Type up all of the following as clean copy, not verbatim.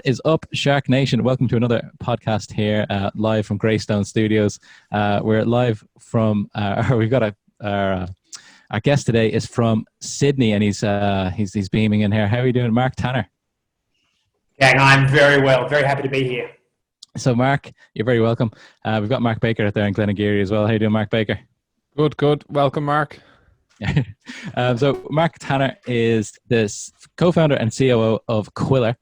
is Up SharkNation? Welcome to another podcast here, live from Greystone Studios. We're live from, we've got our guest today is from Sydney, and he's beaming in here. How are you doing, Mark Tanner? Yeah, no, I'm very well. Very happy to be here. So, Mark, you're very welcome. We've got Mark Baker out there in Glenageary as well. How are you doing, Mark Baker? Good. Welcome, Mark. So Mark Tanner is the co-founder and COO of Qwilr.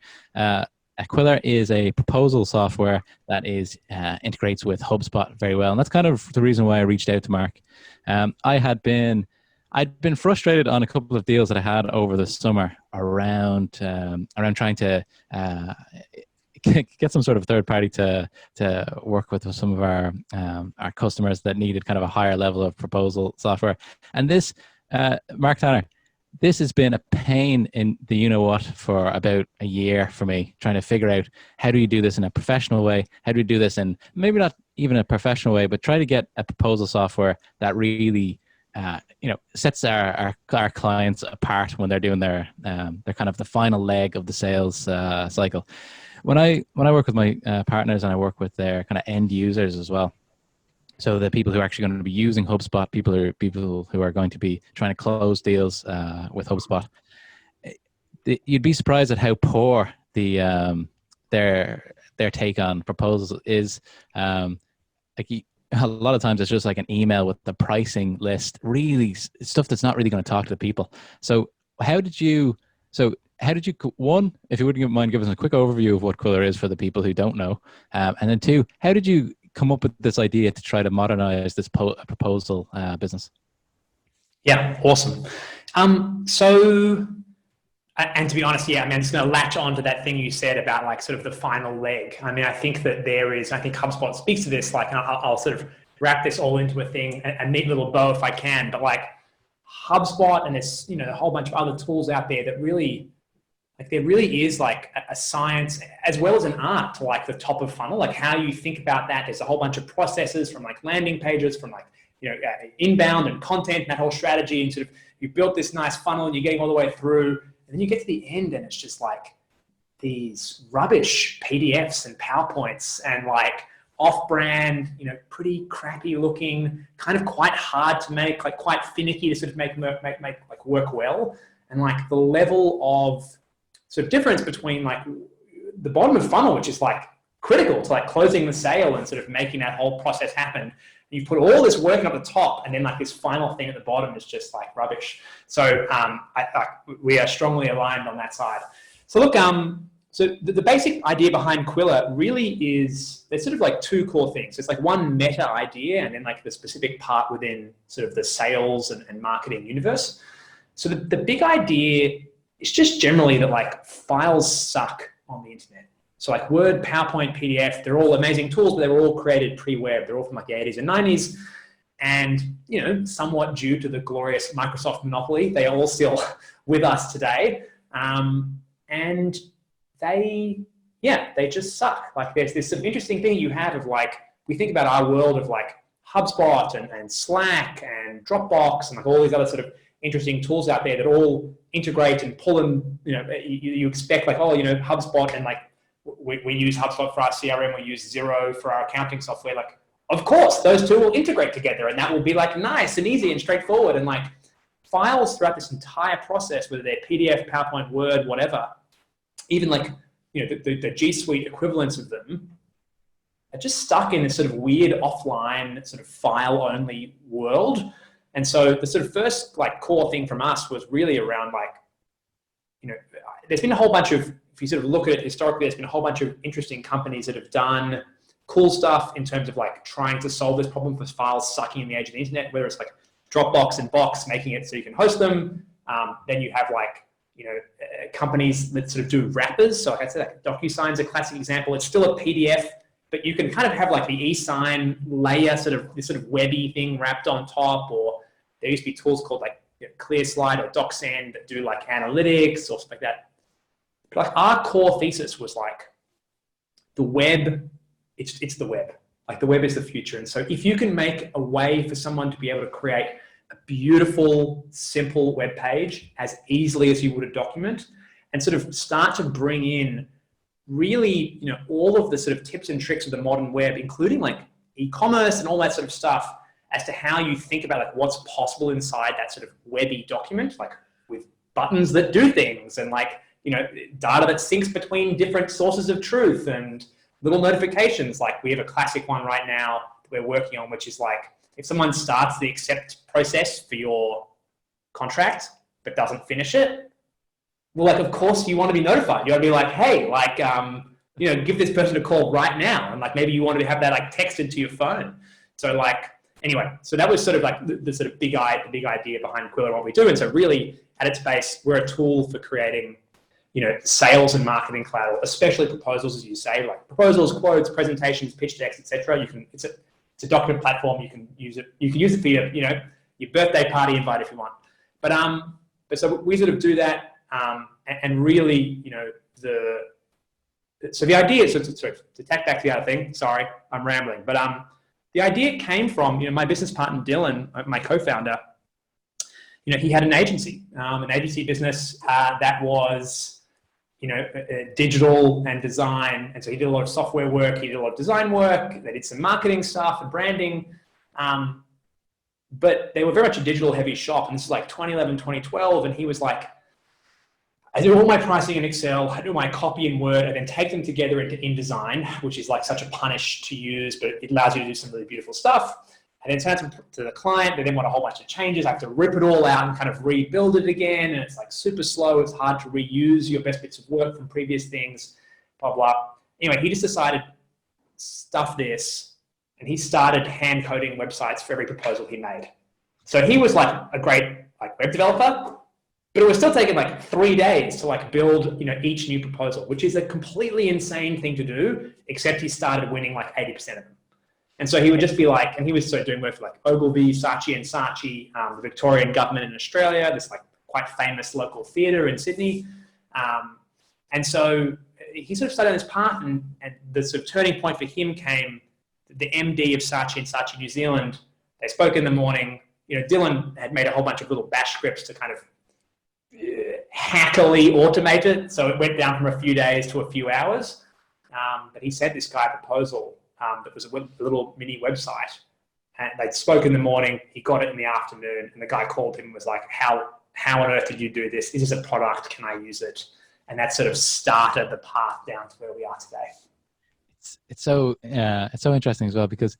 Qwilr is a proposal software that integrates with Hubspot very well, and that's kind of the reason why I reached out to Mark. I'd been frustrated on a couple of deals that I had over the summer around trying to get some sort of third party to work with some of our customers that needed kind of a higher level of proposal software. And this, Mark Tanner, this has been a pain in the you-know-what for about a year for me, trying to figure out how do you do this in a professional way? How do you do this in maybe not even a professional way, but try to get a proposal software that really sets our clients apart when they're doing their kind of the final leg of the sales cycle. When I work with my partners, and I work with their kind of end users as well, so the people who are actually going to be using HubSpot, people who are going to be trying to close deals with HubSpot, you'd be surprised at how poor their take on proposals is. A lot of times it's just like an email with the pricing list, really stuff that's not really going to talk to the people. So how did you, one, if you wouldn't mind, give us a quick overview of what Qwilr is for the people who don't know. And then two, how did you come up with this idea to try to modernize this proposal business? Yeah, awesome. And to be honest, I'm just going to latch on to that thing you said about like sort of the final leg. I mean, I think that I think HubSpot speaks to this, like, and I'll sort of wrap this all into a thing, a neat little bow if I can, but like HubSpot and there's, a whole bunch of other tools out there that really, like there really is like a science as well as an art to like the top of funnel, like how you think about that. There's a whole bunch of processes from like landing pages, from like, inbound and content and that whole strategy, and sort of you built this nice funnel and you're getting all the way through, and then you get to the end and it's just like these rubbish PDFs and PowerPoints and like off-brand, pretty crappy looking, kind of quite hard to make, like quite finicky to sort of make like work well. And like the level of sort of difference between like the bottom of funnel, which is like critical to like closing the sale and sort of making that whole process happen. You put all this work up the top, and then like this final thing at the bottom is just like rubbish. So we are strongly aligned on that side. So look, so the basic idea behind Qwilr really is, there's sort of like two core things. It's like one meta idea and then like the specific part within sort of the sales and marketing universe. So the big idea is just generally that like files suck on the internet. So like Word, PowerPoint, PDF, they're all amazing tools, but they were all created pre-web. They're all from like the 80s and 90s. And, somewhat due to the glorious Microsoft monopoly, they are all still with us today. And they just suck. Like there's this sort of interesting thing you have of like, we think about our world of like HubSpot and Slack and Dropbox and like all these other sort of interesting tools out there that all integrate and pull in, you expect like, HubSpot, and like we use HubSpot for our CRM, we use Xero for our accounting software. Like, of course, those two will integrate together and that will be like nice and easy and straightforward. And like files throughout this entire process, whether they're PDF, PowerPoint, Word, whatever, even like, the G Suite equivalents of them are just stuck in this sort of weird offline sort of file only world. And so the sort of first like core thing from us was really around like, there's been a whole bunch of, if you sort of look at it historically, there's been a whole bunch of interesting companies that have done cool stuff in terms of like trying to solve this problem with files sucking in the age of the internet, whether it's like Dropbox and Box, making it so you can host them. Then you have like, companies that sort of do wrappers. So like I said, like DocuSign's a classic example. It's still a PDF, but you can kind of have like the e-sign layer, this sort of webby thing wrapped on top, or there used to be tools called like ClearSlide or DocSend that do like analytics or stuff like that. But like our core thesis was like the web, it's the web. Like the web is the future. And so if you can make a way for someone to be able to create a beautiful, simple web page as easily as you would a document, and sort of start to bring in really, all of the sort of tips and tricks of the modern web, including like e-commerce and all that sort of stuff, as to how you think about like what's possible inside that sort of webby document, like with buttons that do things and like, data that syncs between different sources of truth and little notifications. Like we have a classic one right now that we're working on, which is like, if someone starts the accept process for your contract, but doesn't finish it, well, like, of course you want to be notified. You want to be like, hey, like, give this person a call right now. And like, maybe you want to have that like texted to your phone. So like, anyway, so that was sort of like the sort of big idea behind Qwilr and what we do. And so really at its base, we're a tool for creating, sales and marketing collateral, especially proposals, as you say, like proposals, quotes, presentations, pitch decks, etc. It's a document platform. You can use it. You can use it for your birthday party invite if you want. But so we sort of do that, and really, so the idea is to tack back to the other thing. Sorry, I'm rambling, but the idea came from my business partner Dylan, my co-founder. He had an agency business that was digital and design, and so he did a lot of software work. He did a lot of design work. They did some marketing stuff and branding, but they were very much a digital heavy shop. And this is like 2011, 2012, and he was like, I do all my pricing in Excel, I do my copy in Word, and then take them together into InDesign, which is like such a punish to use, but it allows you to do some really beautiful stuff. And then send it to the client. They then want a whole bunch of changes. I have to rip it all out and kind of rebuild it again. And it's like super slow. It's hard to reuse your best bits of work from previous things, blah, blah. Anyway, he just decided, stuff this. And he started hand coding websites for every proposal he made. So he was like a great like web developer, but it was still taking like 3 days to like build, each new proposal, which is a completely insane thing to do, except he started winning like 80% of them. And so he would just be like, and he was sort of doing work for like Ogilvy, Saatchi and Saatchi, the Victorian government in Australia, this like quite famous local theatre in Sydney. And so he sort of started on this path, and the sort of turning point for him came the MD of Saatchi and Saatchi New Zealand. They spoke in the morning. Dylan had made a whole bunch of little bash scripts to kind of hackily automate it. So it went down from a few days to a few hours. But he sent this guy a proposal that was a little mini website, and they'd spoke in the morning. He got it in the afternoon, and the guy called him and was like, how on earth did you do this? Is this a product? Can I use it? And that sort of started the path down to where we are today. It's so interesting as well, because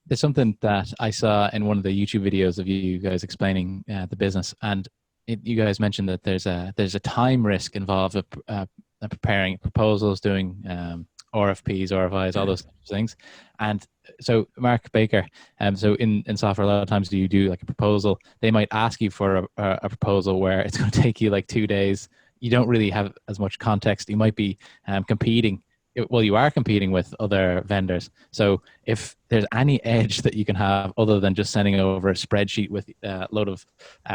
there's something that I saw in one of the YouTube videos of you guys explaining the business, and you guys mentioned that there's a time risk involved with preparing proposals, doing RFPs, RFIs, all those types of things. And so Mark Baker, so in software, a lot of times you do like a proposal, they might ask you for a proposal where it's going to take you like 2 days. You don't really have as much context. You might be competing. Well, you are competing with other vendors. So if there's any edge that you can have other than just sending over a spreadsheet with a load of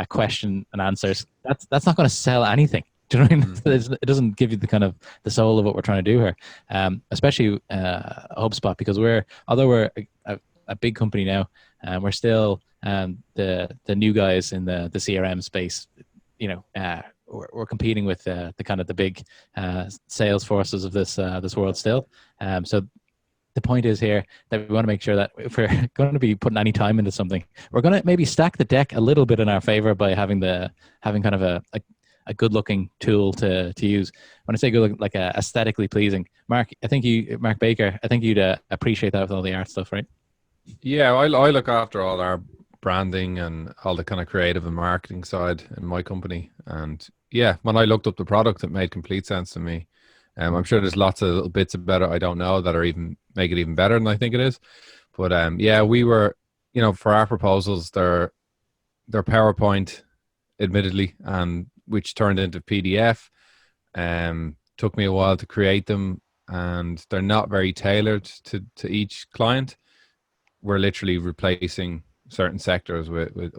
question and answers, that's not going to sell anything. Do you know what I mean? It doesn't give you the kind of the soul of what we're trying to do here, especially HubSpot, because although we're a big company now, we're still the new guys in the CRM space. We're competing with the kind of the big sales forces of this world still. So the point is here that we want to make sure that if we're going to be putting any time into something, we're going to maybe stack the deck a little bit in our favor by having kind of a good looking tool to use. When I say good looking, like aesthetically pleasing. Mark Baker, I think you'd appreciate that with all the art stuff, right? Yeah, I look after all our branding and all the kind of creative and marketing side in my company. And yeah, when I looked up the product, it made complete sense to me. I'm sure there's lots of little bits about it I don't know that are even make it even better than I think it is. But yeah, we were, for our proposals, they're PowerPoint, admittedly, and which turned into PDF. Took me a while to create them, and they're not very tailored to each client. We're literally replacing certain sectors with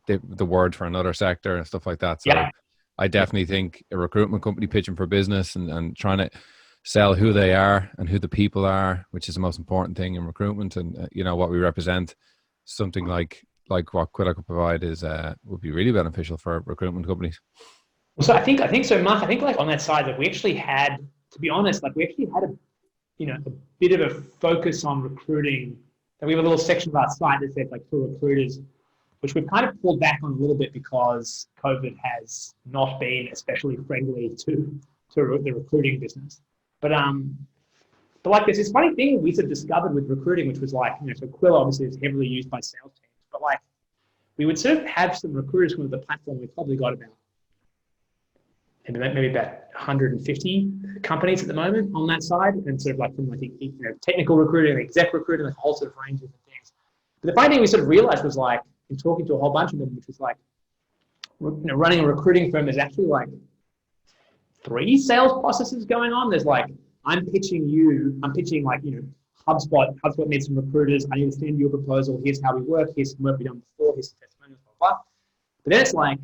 the word for another sector and stuff like that. So yeah. I definitely think a recruitment company pitching for business and trying to sell who they are and who the people are, which is the most important thing in recruitment, and what we represent, something like what Qwilr could provide would be really beneficial for recruitment companies. So I think so, Mark. I think like on that side that we actually had to be honest, like we actually had a bit of a focus on recruiting. And we have a little section of our site that said like for recruiters, which we've kind of pulled back on a little bit because COVID has not been especially friendly to the recruiting business. But like there's this funny thing we sort of discovered with recruiting, which was like, so Qwilr obviously is heavily used by sales teams, but like we would sort of have some recruiters come to the platform. We've probably got about maybe about 150 companies at the moment on that side, and sort of like from technical recruiting, exec recruiting, like a whole sort of range of things. But the funny thing we sort of realized was like in talking to a whole bunch of them, which was like, running a recruiting firm, there's actually like 3 sales processes going on. There's like, I'm pitching like, HubSpot needs some recruiters. I need to send you a proposal. Here's how we work. Here's some work we've done before. Here's some testimonials, blah, blah. But then it's like,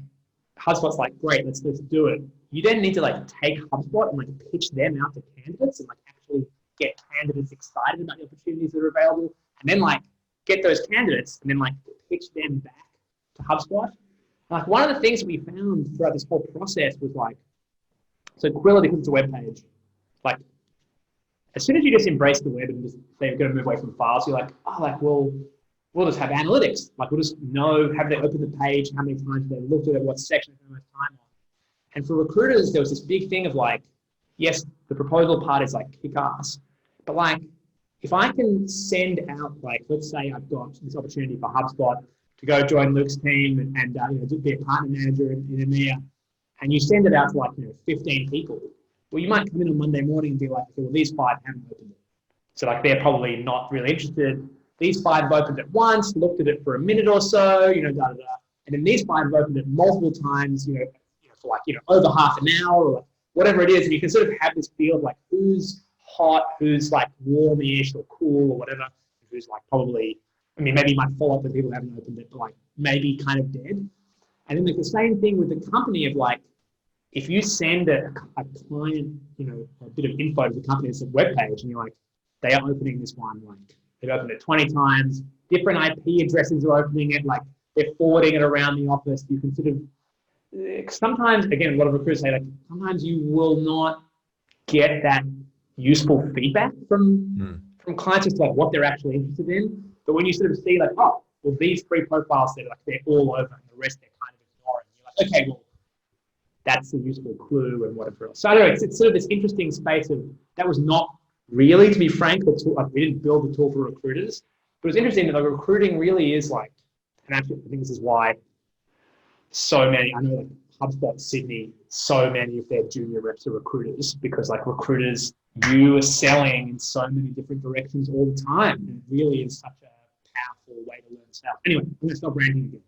HubSpot's like, great, let's do it. You then need to like take HubSpot and like pitch them out to candidates and like actually get candidates excited about the opportunities that are available, and then like get those candidates and then like pitch them back to HubSpot. And like one of the things that we found throughout this whole process was like, so Qwilr, because it's a web page, like as soon as you just embrace the web and just say you're going to move away from files, you're like, oh, like we'll just have analytics. Like we'll just know, have they opened the page, how many times they looked at it, what section they spent the most time on. And for recruiters, there was this big thing of like, yes, the proposal part is like kick ass, but like if I can send out, like, let's say I've got this opportunity for HubSpot to go join Luke's team and be a partner manager in EMEA, and you send it out to like 15 people. Well, you might come in on Monday morning and be like, okay, well, these 5 haven't opened it. So like they're probably not really interested. These 5 have opened it once, looked at it for a minute or so, And then these 5 have opened it multiple times, for like, over half an hour or like whatever it is. And you can sort of have this feel of like who's hot, who's like warm-ish or cool or whatever, who's like probably, maybe you might follow up with people who haven't opened it, but like maybe kind of dead. And then like the same thing with the company of like, if you send a client, a bit of info to the company's webpage and you're like, they are opening this one, like they've opened it 20 times, different IP addresses are opening it, like they're forwarding it around the office. You can sort of, sometimes, again, a lot of recruiters say like, sometimes you will not get that useful feedback from clients as to like what they're actually interested in. But when you sort of see like, oh, well, these 3 profiles, they're all over and the rest they're kind of ignoring. You're like, okay, well, that's a useful clue and whatever else. So I don't know, it's sort of this interesting space of, that was not really, to be frank, the tool, like we didn't build the tool for recruiters, but it's interesting that like recruiting really is like, and actually I think this is why so many, I know like HubSpot Sydney, so many of their junior reps are recruiters, because like recruiters, you are selling in so many different directions all the time. And it really is such a powerful way to learn sales. Anyway, I'm going to stop ranting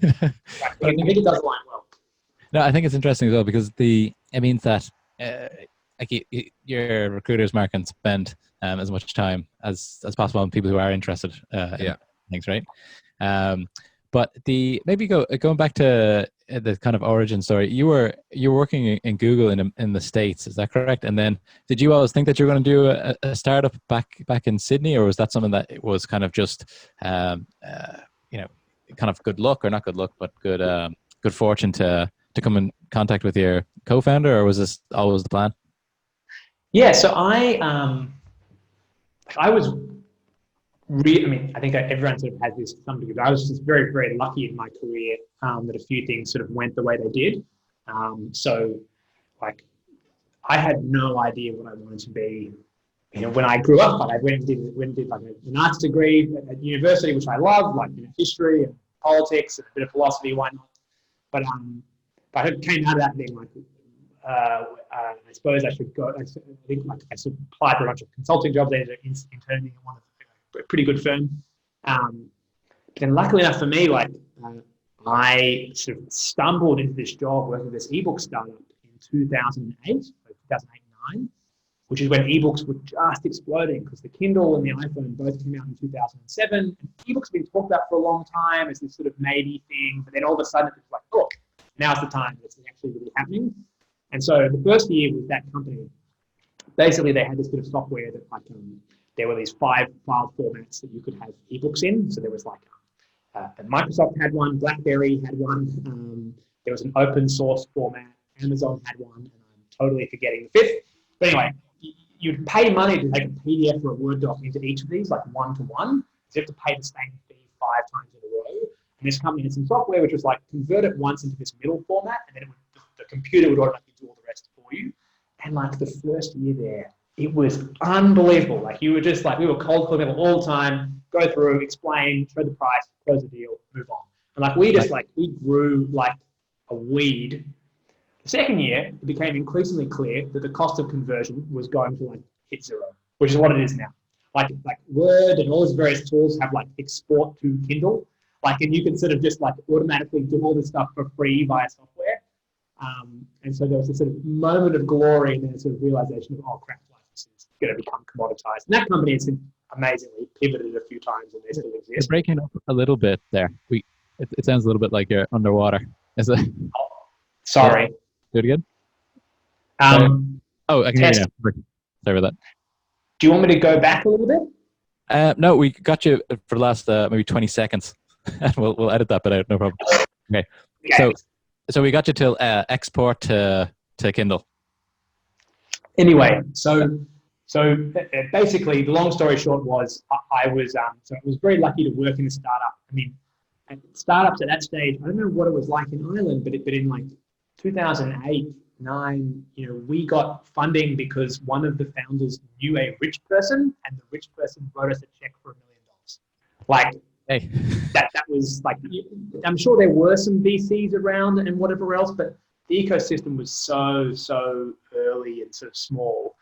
again. But I think it does align well. No, I think it's interesting as well because it means that your recruiters, Mark, can spend as much time as possible on people who are interested in things, right? But maybe going back to the kind of origin story, you were working in Google in the States, is that correct? And then did you always think that you were going to do a startup back in Sydney, or was that something that it was kind of just kind of good luck, or not good luck, but good fortune to come in contact with your co-founder, or was this always the plan? Yeah, so I was I think everyone sort of has this to some degree, but I was just very, very lucky in my career that a few things sort of went the way they did. So like I had no idea what I wanted to be. When I grew up, I went and did like an arts degree at university, which I loved, like history and politics and a bit of philosophy, why not? But I came out of that being like, I suppose I should go. I think like I applied for a bunch of consulting jobs. I ended up interning at one of a pretty good firm. But then luckily enough for me, like I sort of stumbled into this job working with this ebook startup in 2008, so 2008-9, which is when ebooks were just exploding because the Kindle and the iPhone both came out in 2007. And ebooks have been talked about for a long time as this sort of maybe thing, but then all of a sudden it's like, oh, now's the time. It's actually really happening. And so the first year with that company, basically they had this bit of software that like there were these 5 file formats that you could have ebooks in. So there was like Microsoft had one, BlackBerry had one. There was an open source format. Amazon had one, and I'm totally forgetting the 5th. But anyway, you'd pay money to take a PDF or a Word doc into each of these, like one-to-one. So you have to pay the same fee 5 times in a row. And this company had some software which was like convert it once into this middle format, and then the computer would automatically do all the rest for you. And like the first year there, it was unbelievable. Like you were just like, we were cold calling people all the time, go through, explain, show the price, close the deal, move on. And like we just like, we grew like a weed. The second year, it became increasingly clear that the cost of conversion was going to like hit 0, which is what it is now. Like Word and all these various tools have like export to Kindle. Like, and you can sort of just like automatically do all this stuff for free via software. And so there was this sort of moment of glory and then a sort of realization of, oh crap, like this is going to become commoditized. And that company has amazingly pivoted a few times and they still exist. You're breaking up a little bit there. It sounds a little bit like you're underwater. Is it? Oh, sorry. Do it again. I can hear you now. Sorry about that. Do you want me to go back a little bit? No, we got you for the last maybe 20 seconds. we'll edit that bit out, no problem. Okay. So we got you till export to Kindle. Anyway, so basically, the long story short was I was very lucky to work in a startup. I mean, startups at that stage, I don't know what it was like in Ireland, but in like 2008, 9, we got funding because one of the founders knew a rich person, and the rich person wrote us a check for $1 million. Like, hey, that was like, I'm sure there were some VCs around and whatever else, but the ecosystem was so early and sort of small.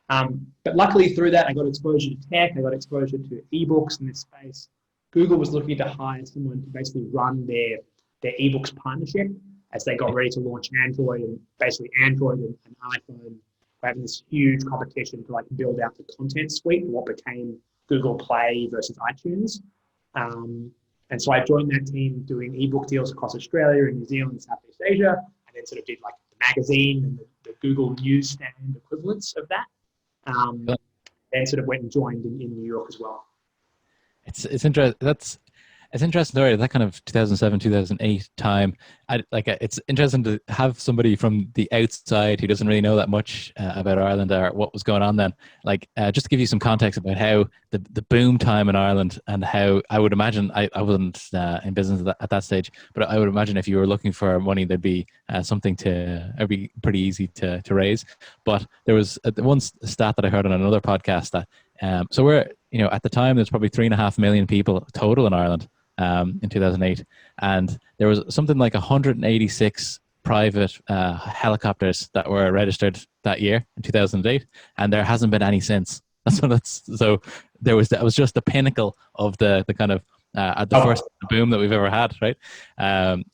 But luckily through that, I got exposure to tech, I got exposure to ebooks in this space. Google was looking to hire someone to basically run their ebooks partnership as they got ready to launch Android, and basically Android and iPhone were having this huge competition to like build out the content suite, what became Google Play versus iTunes. And so I joined that team doing ebook deals across Australia and New Zealand and Southeast Asia, and then sort of did like the magazine and the Google newsstand equivalents of that. Then sort of went and joined in New York as well. It's interesting. It's interesting story, that kind of 2007, 2008 time. It's interesting to have somebody from the outside who doesn't really know that much about Ireland or what was going on then. Just to give you some context about how the boom time in Ireland, and how I would imagine, I wasn't in business at that stage, but I would imagine if you were looking for money, there'd be something it'd be pretty easy to raise. But there was one stat that I heard on another podcast that, so we're, at the time, there's probably 3.5 million people total in Ireland. In 2008, and there was something like 186 private helicopters that were registered that year in 2008, and there hasn't been any since. So that was just the pinnacle of the kind of the first boom that we've ever had, right?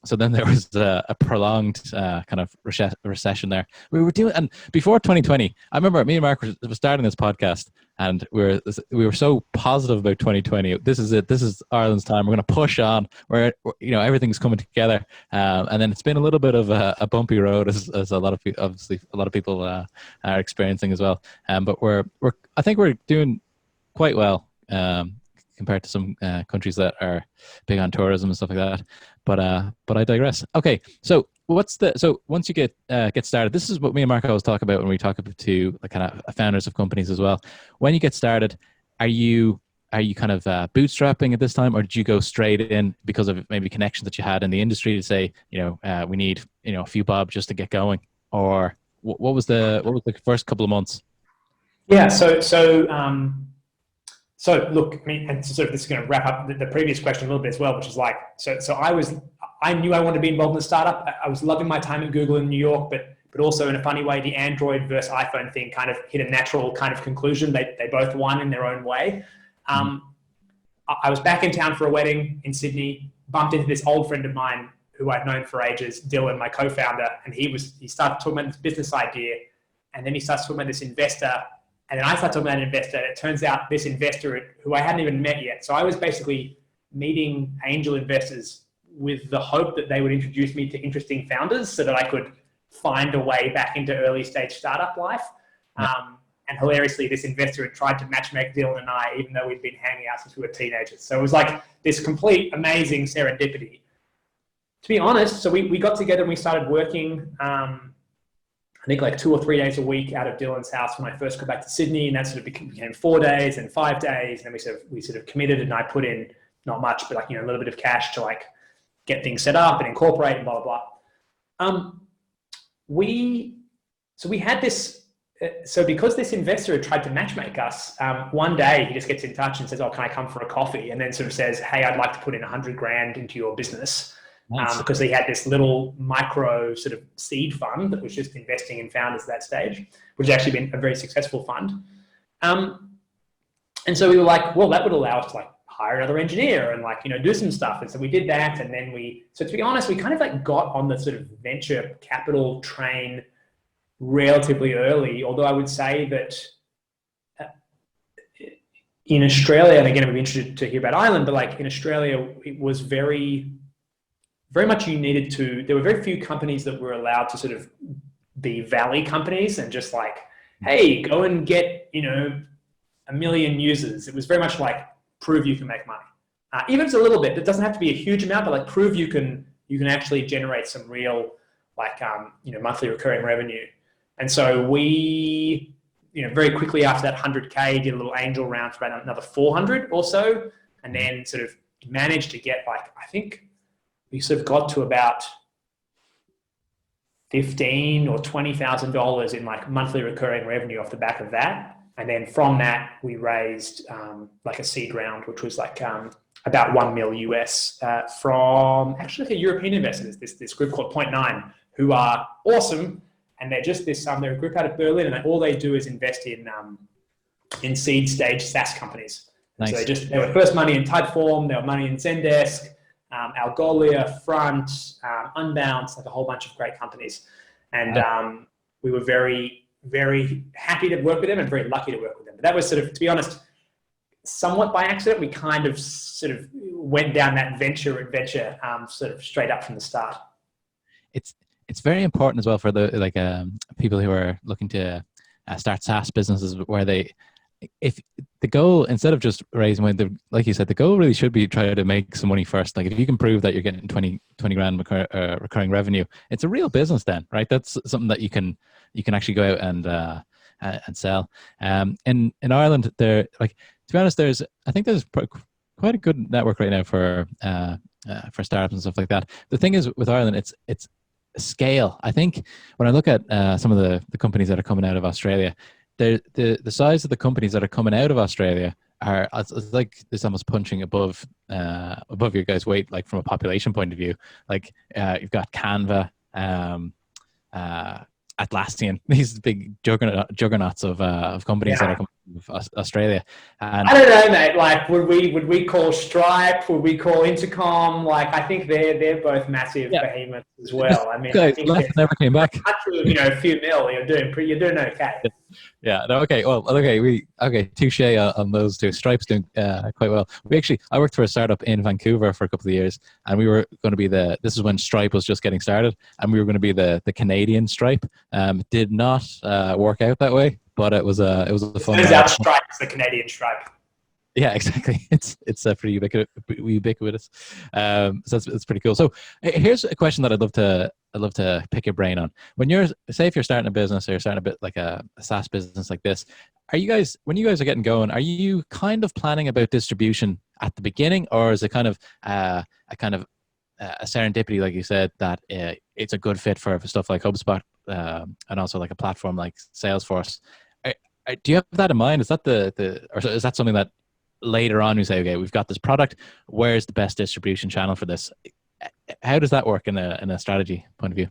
So then there was a prolonged kind of recession there. We were doing, and before 2020, I remember me and Mark were starting this podcast, and we were so positive about 2020. This is it. This is Ireland's time. We're going to push on. Everything's coming together. And then it's been a little bit of a bumpy road, as a lot of people are experiencing as well. But I think we're doing quite well compared to some countries that are big on tourism and stuff like that. But I digress. Okay, so once you get started, this is what me and Mark always talk about when we talk to kind of founders of companies as well. When you get started, are you kind of bootstrapping at this time, or did you go straight in because of maybe connections that you had in the industry to say, we need a few bob just to get going, or what was the first couple of months? Yeah, so look, I mean, and sort of this is going to wrap up the previous question a little bit as well, which is like, so I knew I wanted to be involved in the startup. I was loving my time at Google in New York, but also in a funny way, the Android versus iPhone thing kind of hit a natural kind of conclusion. They both won in their own way. I was back in town for a wedding in Sydney, bumped into this old friend of mine who I'd known for ages, Dylan, my co-founder, and he started talking about this business idea, and then he starts talking about this investor. And then I started talking about an investor, and it turns out this investor, who I hadn't even met yet. So I was basically meeting angel investors with the hope that they would introduce me to interesting founders so that I could find a way back into early stage startup life. And hilariously, this investor had tried to matchmake Dylan and I, even though we'd been hanging out since we were teenagers. So it was like this complete amazing serendipity. To be honest, so we got together and we started working. And think like 2 or 3 days a week out of Dylan's house when I first got back to Sydney, and that sort of became 4 days and 5 days. And then we sort of committed, and I put in not much, but like, a little bit of cash to like get things set up and incorporate and blah, blah, blah. So we had this, so because this investor had tried to matchmake us, one day he just gets in touch and says, oh, can I come for a coffee? And then sort of says, hey, I'd like to put in 100 grand into your business. Nice. Because he had this little micro sort of seed fund that was just investing in founders at that stage, which has actually been a very successful fund. And so we were like, well, that would allow us to like hire another engineer and like, do some stuff. And so we did that. And then so to be honest, we kind of like got on the sort of venture capital train relatively early, although I would say that in Australia, and again, I'm interested to hear about Ireland, but like in Australia, it was very much there were very few companies that were allowed to sort of be valley companies and just like, hey, go and get, 1 million users. It was very much like, prove you can make money. Even if it's a little bit, it doesn't have to be a huge amount, but like prove you can actually generate some real like, monthly recurring revenue. And so we, very quickly after that 100K, did a little angel round for about another 400 or so, and then sort of managed to get like, I think we sort of got to about $15,000 or $20,000 in like monthly recurring revenue off the back of that. And then from that, we raised like a seed round, which was like about $1 million US from actually like a European investor, this group called Point 9, who are awesome. And they're just they're a group out of Berlin, and all they do is invest in seed stage SaaS companies. Nice. So they were first money in Typeform, they were money in Zendesk, Algolia, Front, Unbounce, like a whole bunch of great companies. And we were very, very happy to work with them and very lucky to work with them. But that was sort of, to be honest, somewhat by accident. We kind of sort of went down that venture adventure sort of straight up from the start. It's very important as well for the people who are looking to start SaaS businesses, where if the goal, instead of just raising money, like you said, the goal really should be try to make some money first. Like if you can prove that you're getting 20 grand recurring revenue, it's a real business then, right? That's something that you can actually go out and sell. In Ireland, to be honest, I think there's quite a good network right now for startups and stuff like that. The thing is with Ireland, it's scale. I think when I look at some of the companies that are coming out of Australia, the size of the companies that are coming out of Australia it's like it's almost punching above your guys' weight, like from a population point of view. Like you've got Canva, Atlassian, these big juggernauts of companies that are coming from Australia. And I don't know, mate. Like, would we call Stripe? Would we call Intercom? Like, I think they're both massive behemoths as well. I mean, guys never came back. A few mil, you're doing okay. Yeah. No, okay. Well, okay. Touche on those two. Stripe's doing quite well. I worked for a startup in Vancouver for a couple of years, and we were going to be this is when Stripe was just getting started, and we were going to be the Canadian Stripe. Did not work out that way, but it was a fun. Turns out Stripe is the Canadian Stripe. Yeah, exactly. It's pretty ubiquitous. So it's pretty cool. So here's a question that I'd love to pick your brain on. When if you're starting a business or you're starting a bit like a SaaS business like this, when you guys are getting going, are you kind of planning about distribution at the beginning, or is it kind of a serendipity, like you said, that it's a good fit for stuff like Hubspot and also like a platform like Salesforce? Do you have that in mind? Is that or is that something that later on we say, okay, we've got this product, where's the best distribution channel for this? How does that work in a strategy point of view?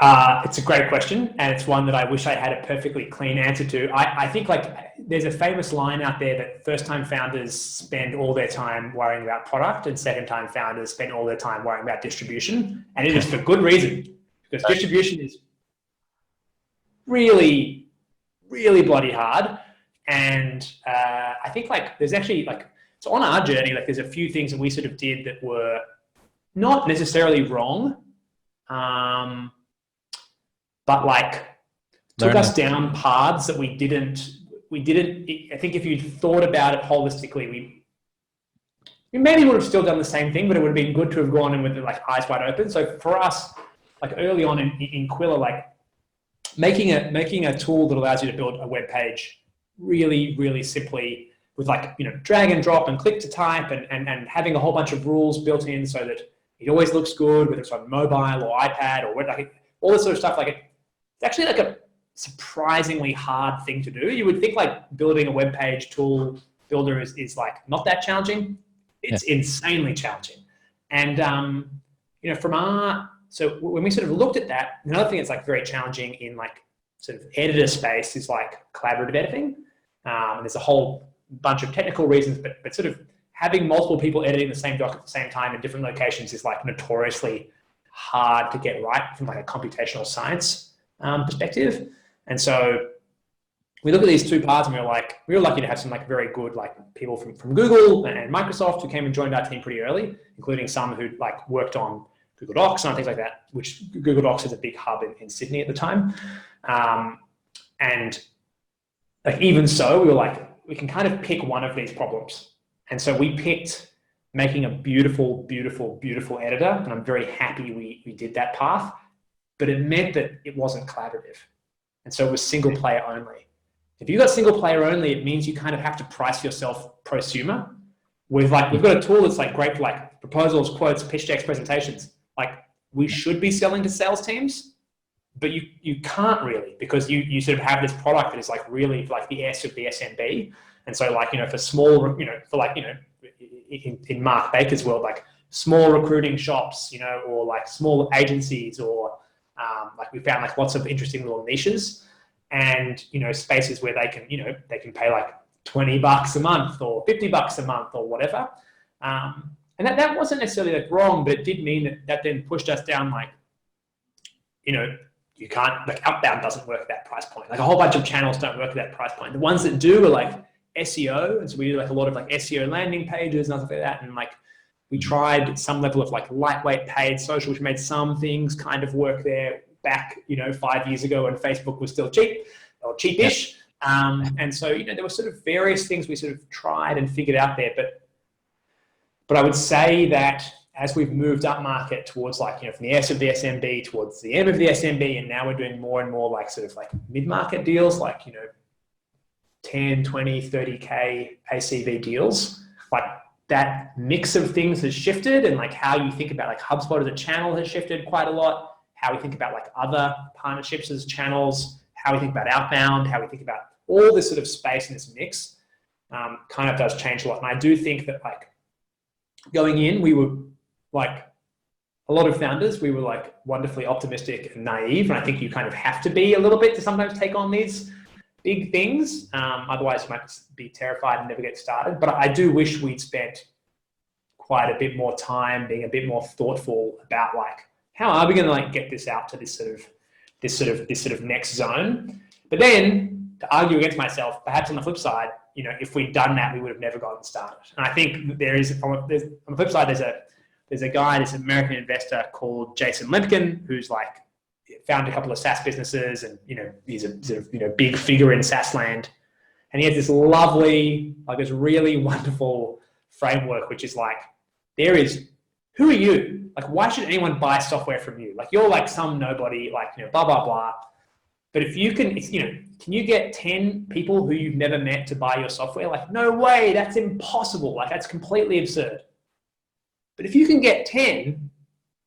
It's a great question, and it's one that I wish I had a perfectly clean answer to. I think like there's a famous line out there that first-time founders spend all their time worrying about product, and second-time founders spend all their time worrying about distribution, and it is for good reason, because distribution is really, really bloody hard. And I think like there's actually so on our journey, like there's a few things that we sort of did that were not necessarily wrong, but like took us down paths that we didn't, I think if you thought about it holistically, we maybe would have still done the same thing, but it would have been good to have gone in with like eyes wide open. So for us, like early on in Qwilr, like making a tool that allows you to build a web page really, really simply with like, drag and drop and click to type and having a whole bunch of rules built in so that it always looks good, whether it's on mobile or iPad or like all this sort of stuff. Like it's actually like a surprisingly hard thing to do. You would think like building a web page tool builder is like not that challenging. It's insanely challenging. And, so when we sort of looked at that, another thing that's like very challenging in like sort of editor space is like collaborative editing. And there's a whole bunch of technical reasons, but sort of having multiple people editing the same doc at the same time in different locations is like notoriously hard to get right from like a computational science perspective. And so we look at these two parts and we were lucky to have some like very good like people from Google and Microsoft who came and joined our team pretty early, including some who like worked on Google Docs and things like that, which Google Docs is a big hub in Sydney at the time. And like, even so, we were like, we can kind of pick one of these problems. And so we picked making a beautiful, beautiful, beautiful editor. And I'm very happy we did that path, but it meant that it wasn't collaborative. And so it was single player only. If you've got single player only, it means you kind of have to price yourself prosumer. We've got a tool that's like great for like proposals, quotes, pitch decks, presentations. Like we should be selling to sales teams, but you can't really, because you sort of have this product that is like really like the S of the SMB. And so like, for small, for like, in Mark Baker's world, like small recruiting shops, or like small agencies, or like we found like lots of interesting little niches and, spaces where they can pay like $20 a month or $50 a month or whatever. And that wasn't necessarily like wrong, but it did mean that then pushed us down like, you can't, like outbound doesn't work at that price point. Like a whole bunch of channels don't work at that price point. The ones that do are like SEO. And so we do like a lot of like SEO landing pages and stuff like that. And like we tried some level of like lightweight paid social, which made some things kind of work there back, 5 years ago when Facebook was still cheap or cheapish. And so, there were sort of various things we sort of tried and figured out there. But I would say that as we've moved up market towards like, from the S of the SMB towards the M of the SMB, and now we're doing more and more like sort of like mid-market deals, like, 10, 20, 30K ACV deals, like that mix of things has shifted, and like how you think about like Hubspot as a channel has shifted quite a lot, how we think about like other partnerships as channels, how we think about outbound, how we think about all this sort of space and this mix kind of does change a lot. And I do think that like going in, we were like a lot of founders, we were like wonderfully optimistic and naive. And I think you kind of have to be a little bit to sometimes take on these big things. Otherwise you might be terrified and never get started. But I do wish we'd spent quite a bit more time being a bit more thoughtful about like, how are we going to like get this out to this sort of next zone? But then to argue against myself, perhaps on the flip side, if we'd done that, we would have never gotten started. And I think on the flip side, there's a guy, this American investor called Jason Lemkin, who's like found a couple of SaaS businesses, and he's a sort of big figure in SaaS land. And he has this lovely, like this really wonderful framework, which is like, who are you? Like, why should anyone buy software from you? Like, you're like some nobody, like, blah, blah, blah. But if you can, can you get 10 people who you've never met to buy your software? Like, no way, that's impossible. Like, that's completely absurd. But if you can get 10,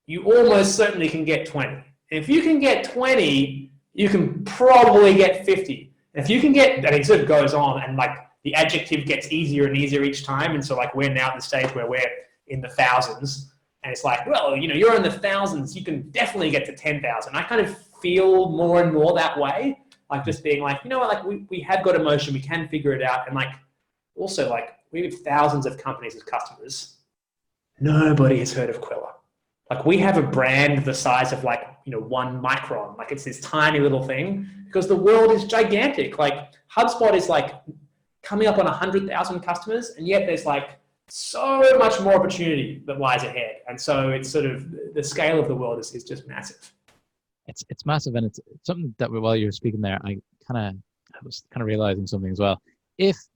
you almost certainly can get 20. And if you can get 20, you can probably get 50. And if you can get, and it sort of goes on, and like the adjective gets easier and easier each time. And so like we're now at the stage where we're in the thousands. And it's like, well, you're in the thousands, you can definitely get to 10,000. I kind of feel more and more that way. Like just being like, like we have got emotion, we can figure it out. And like, also like we have thousands of companies as customers. Nobody has heard of Qwilr. Like we have a brand the size of like, 1 micron. Like it's this tiny little thing because the world is gigantic. Like HubSpot is like coming up on 100,000 customers, and yet there's like so much more opportunity that lies ahead. And so it's sort of the scale of the world is just massive. It's massive, and it's something that while you were speaking there, I was realizing something as well. There's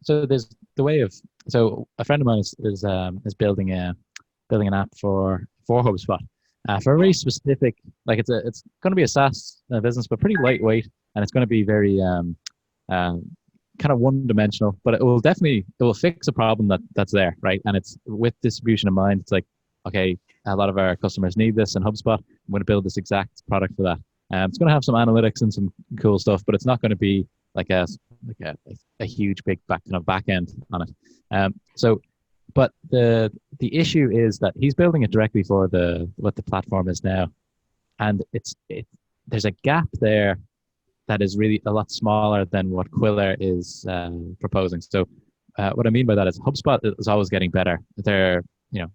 the way of, so a friend of mine is building an app for HubSpot, for a very specific, like it's going to be a SaaS business, but pretty lightweight, and it's going to be very kind of one-dimensional. But it will fix a problem that's there, right? And it's with distribution in mind. It's like, okay, a lot of our customers need this in HubSpot. I'm going to build this exact product for that. It's going to have some analytics and some cool stuff, but it's not going to be like a huge big kind of back end on it. But the issue is that he's building it directly for what the platform is now, and there's a gap there that is really a lot smaller than what Qwilr is proposing. So what I mean by that is HubSpot is always getting better. They're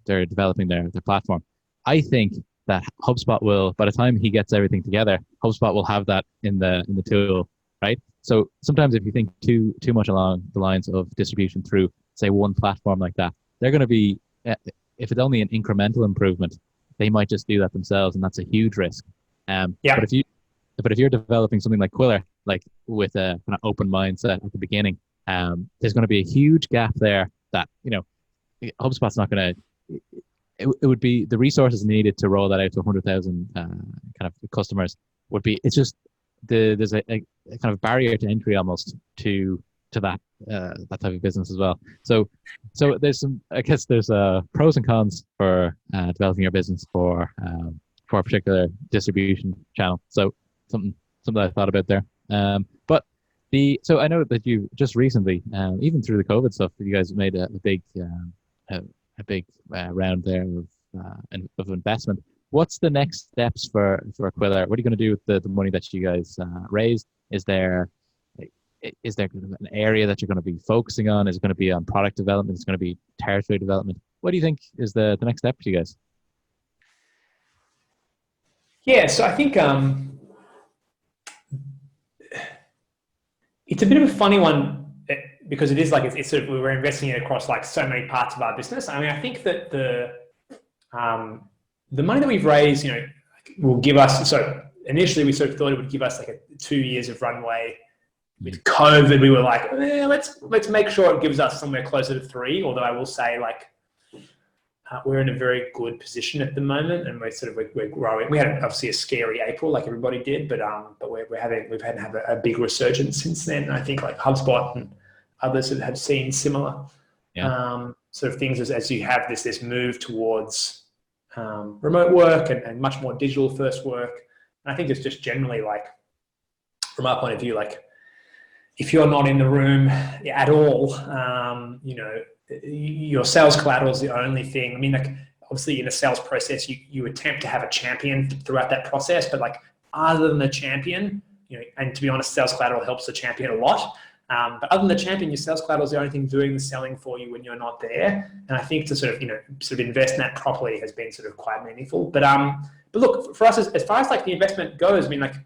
developing their platform. I think that HubSpot will, by the time he gets everything together, HubSpot will have that in the tool, right? So sometimes if you think too much along the lines of distribution through, say, one platform like that, they're going to be, if it's only an incremental improvement, they might just do that themselves, and that's a huge risk. But if you're developing something like Qwilr, like with a kind of open mindset at the beginning, there's going to be a huge gap there that HubSpot's not going to. It would be the resources needed to roll that out to 100,000 kind of customers would be. It's just there's a kind of barrier to entry almost to that type of business as well. So there's there's pros and cons for developing your business for a particular distribution channel. So something I thought about there. So I know that you just recently, even through the COVID stuff, you guys made a big round there of investment. What's the next steps for Qwilr? What are you going to do with the money that you guys raised? Is there an area that you're going to be focusing on? Is it going to be on product development? Is it going to be territory development? What do you think is the next step for you guys? Yeah, so I think it's a bit of a funny one because it is like it's sort of we're investing it across like so many parts of our business. I mean, I think that the money that we've raised, will give us. So initially, we sort of thought it would give us like 2 years of runway. With COVID, we were like, let's make sure it gives us somewhere closer to 3. Although I will say, like, we're in a very good position at the moment, and we're growing. We had obviously a scary April, like everybody did, but we've had to have a big resurgence since then. And I think like HubSpot and others have seen similar sort of things as you have this move towards remote work and much more digital first work. And I think it's just generally like, from our point of view, like if you're not in the room at all, your sales collateral is the only thing. I mean, like obviously in a sales process, you attempt to have a champion throughout that process, but like other than the champion, and to be honest, sales collateral helps the champion a lot. But other than the champion, your sales collateral is the only thing doing the selling for you when you're not there. And I think to sort of invest in that properly has been sort of quite meaningful. But look, for us, as far as like the investment goes, I mean, like,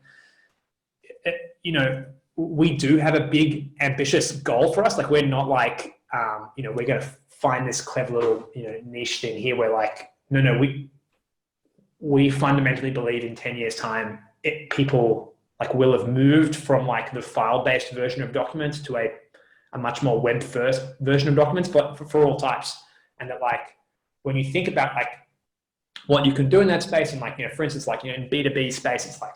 we do have a big ambitious goal for us. Like we're not like, we're going to find this clever little, niche thing here. We're like, no, we fundamentally believe in 10 years time, people like will have moved from like the file-based version of documents to a much more web-first version of documents, but for all types. And that like, when you think about like what you can do in that space, and like, for instance, like, in B2B space, it's like,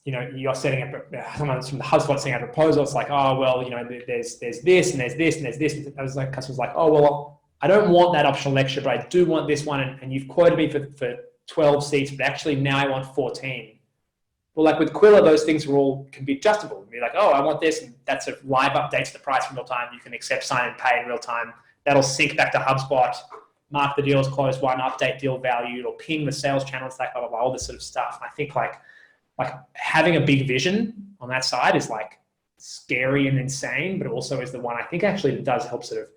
you're setting up, someone from the HubSpot setting up a proposal. It's like, there's this and there's this and there's this. I was like, customers like, I don't want that optional lecture, but I do want this one. And you've quoted me for 12 seats, but actually now I want 14. Well, like with Qwilr, those things can be adjustable. You're like, I want this, and that's a live updates the price in real time. You can accept, sign, and pay in real time. That'll sync back to HubSpot, mark the deal as closed, one update deal value. It'll ping the sales channels, like blah, blah, blah, all this sort of stuff. And I think like having a big vision on that side is like scary and insane, but also is the one I think actually does help sort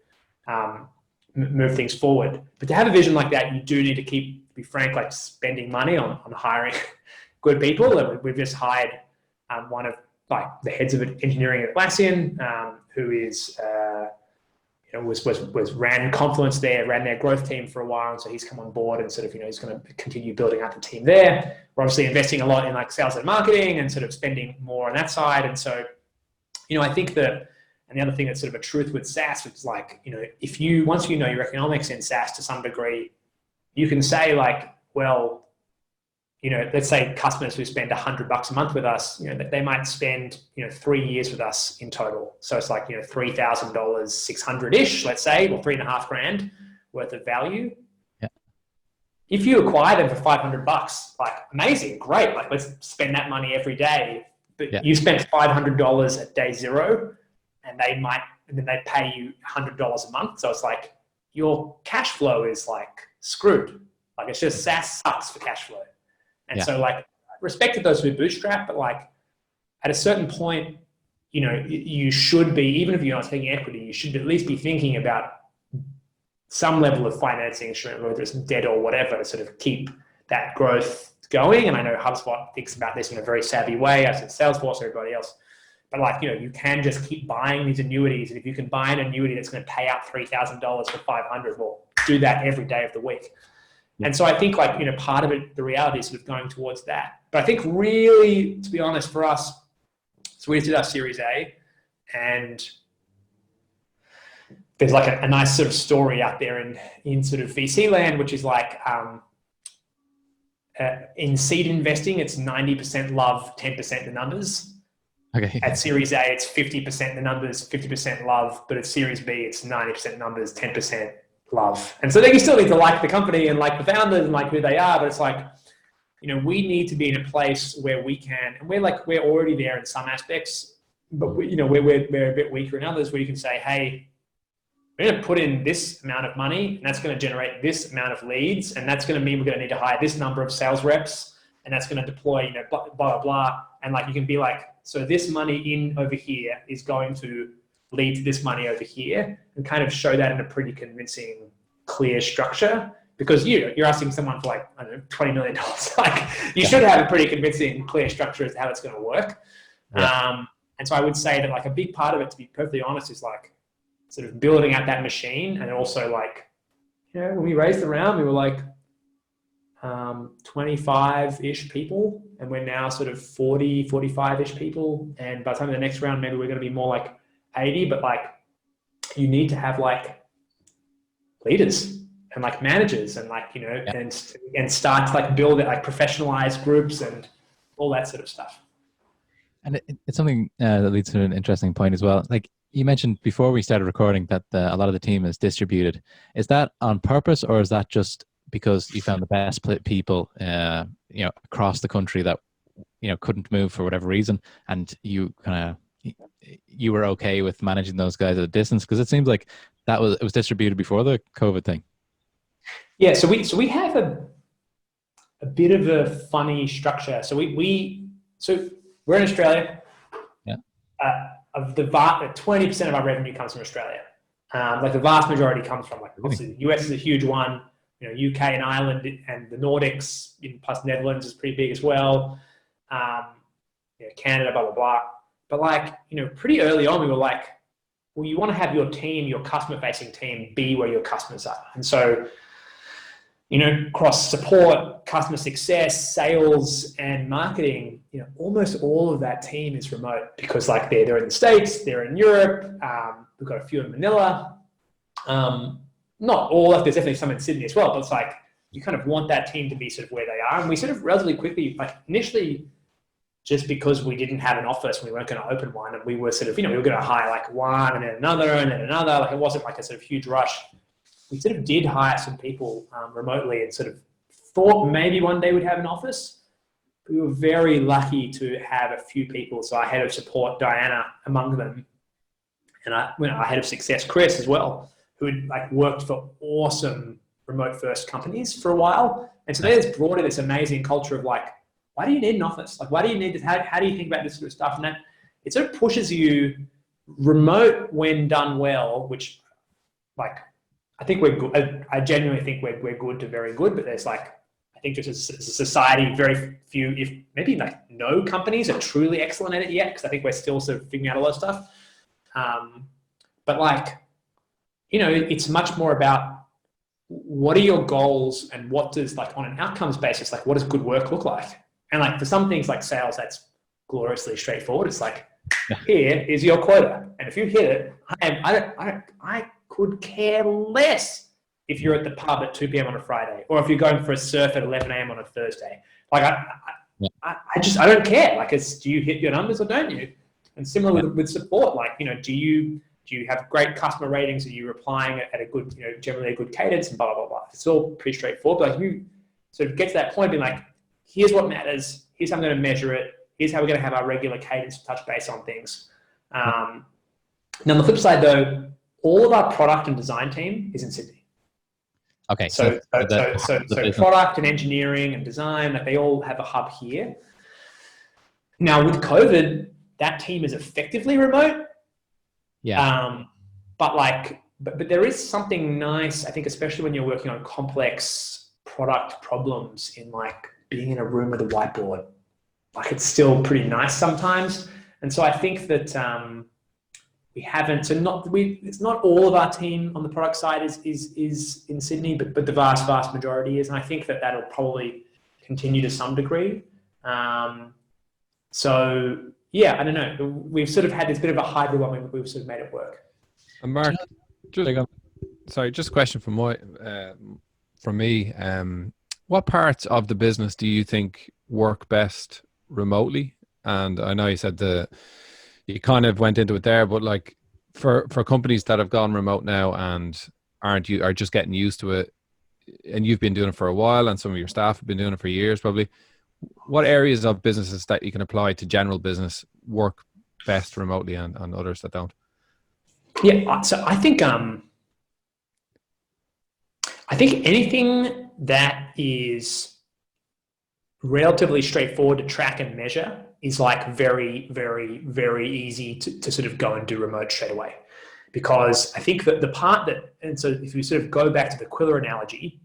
of move things forward. But to have a vision like that, you do need to to be frank, like spending money on hiring good people. And we've just hired one of like the heads of engineering at Atlassian, who is ran Confluence there, ran their growth team for a while, and so he's come on board and sort of he's going to continue building out the team there. We're obviously investing a lot in like sales and marketing and sort of spending more on that side. And so I think that, and the other thing that's sort of a truth with SaaS, which is like once you know your economics in SaaS to some degree, you can say like, well, you know, let's say customers who spend $100 a month with us, you know, they might spend, you know, 3 years with us in total. So it's like, you know, $3,000, 600-ish, let's say, or $3,500 worth of value. Yeah. If you acquire them for $500, like amazing, great. Like let's spend that money every day. But you spent $500 at day 0 and then they pay you $100 a month. So it's like your cash flow is like screwed. Like it's just SaaS sucks for cash flow. And so like I respected those who bootstrap, but like at a certain point, you know, you should be, even if you're not taking equity, you should at least be thinking about some level of financing instrument, whether it's debt or whatever, to sort of keep that growth going. And I know HubSpot thinks about this in a very savvy way, as does Salesforce, everybody else. But like, you know, you can just keep buying these annuities. And if you can buy an annuity that's going to pay out $3,000 for $500, well, do that every day of the week. And so I think like, you know, part of it, the reality is sort of going towards that. But I think really, to be honest, for us, so we did our Series A, and there's like a nice sort of story out there in sort of VC land, which is like in seed investing, it's 90% love, 10% the numbers. Okay. At Series A, it's 50% the numbers, 50% love, but at Series B, it's 90% numbers, 10% love. And so then you still need to like the company and like the founders and like who they are, but it's like, you know, we need to be in a place where we can, and we're already there in some aspects, but we, you know, we're a bit weaker in others, where you can say, hey, we're going to put in this amount of money and that's going to generate this amount of leads. And that's going to mean we're going to need to hire this number of sales reps, and that's going to deploy, you know, blah, blah, blah. And like, you can be like, so this money in over here is going to lead to this money over here, and kind of show that in a pretty convincing, clear structure. Because you're asking someone for like, I don't know, $20 million. Like you should have a pretty convincing, clear structure as to how it's going to work. Yeah. And so I would say that like a big part of it, to be perfectly honest, is like sort of building out that machine. And also like, you know, when we raised the round, we were like 25-ish people, and we're now sort of 40, 45-ish people. And by the time of the next round, maybe we're going to be more like 80, but like you need to have like leaders and like managers and like, you know, and start to like build it, like professionalized groups and all that sort of stuff. And it's something that leads to an interesting point as well. Like you mentioned before we started recording that a lot of the team is distributed. Is that on purpose, or is that just because you found the best people, you know, across the country that, you know, couldn't move for whatever reason, and you were okay with managing those guys at a distance? Because it seems like it was distributed before the COVID thing. Yeah, so we have a bit of a funny structure. So we're in Australia. Yeah. Of the 20% of our revenue comes from Australia. Like the vast majority comes from like, obviously the US is a huge one. You know, UK and Ireland and the Nordics, plus Netherlands is pretty big as well. You know, Canada, blah, blah, blah. But like, you know, pretty early on, we were like, well, you want to have your team, your customer-facing team, be where your customers are. And so, you know, across support, customer success, sales, and marketing, you know, almost all of that team is remote, because like they're in the States, they're in Europe, we've got a few in Manila. Not all, like there's definitely some in Sydney as well, but it's like, you kind of want that team to be sort of where they are. And we sort of relatively quickly, like initially, just because we didn't have an office and we weren't going to open one, and we were sort of, you know, we were going to hire like one and then another and then another. Like it wasn't like a sort of huge rush. We sort of did hire some people remotely, and sort of thought maybe one day we'd have an office. We were very lucky to have a few people. So our head of support, Diana, among them, and our head of success, Chris, as well, who had like worked for awesome remote first companies for a while. And so they just brought in this amazing culture of like, why do you need an office? Like, why do you need this? How do you think about this sort of stuff? And that it sort of pushes you remote when done well, which like, I think we're good. I genuinely think we're good to very good, but there's like, I think just as a society, very few, if maybe like no companies are truly excellent at it yet, because I think we're still sort of figuring out a lot of stuff. But like, you know, it's much more about what are your goals and what does, like on an outcomes basis, like what does good work look like? And like for some things like sales, that's gloriously straightforward. It's like, here is your quota. And if you hit it, I could care less if you're at the pub at 2 p.m. on a Friday, or if you're going for a surf at 11 a.m. on a Thursday. Like I don't care. Like, do you hit your numbers or don't you? And similar with support, like, do you have great customer ratings? Are you replying at a good, generally a good cadence and blah, blah, blah. It's all pretty straightforward. But like, you sort of get to that point being like, here's what matters. Here's how I'm going to measure it. Here's how we're going to have our regular cadence to touch base on things. Now on the flip side though, all of our product and design team is in Sydney. Okay. So product and engineering and design, like they all have a hub here. Now with COVID, that team is effectively remote. Yeah. But there is something nice, I think, especially when you're working on complex product problems in like being in a room with a whiteboard. Like it's still pretty nice sometimes. And so I think that it's not all of our team on the product side is in Sydney, but the vast majority is. And I think that that'll probably continue to some degree. So yeah, I don't know. We've sort of had this bit of a hybrid one. We've sort of made it work. And Mark, just a question from me. What parts of the business do you think work best remotely? And I know you said you kind of went into it there, but like for companies that have gone remote now and are just getting used to it, and you've been doing it for a while, and some of your staff have been doing it for years, probably. What areas of businesses that you can apply to general business work best remotely and others that don't? Yeah, so I think anything that is relatively straightforward to track and measure is like very, very, very easy to sort of go and do remote straight away. Because I think that the part that, and so if you sort of go back to the Qwilr analogy,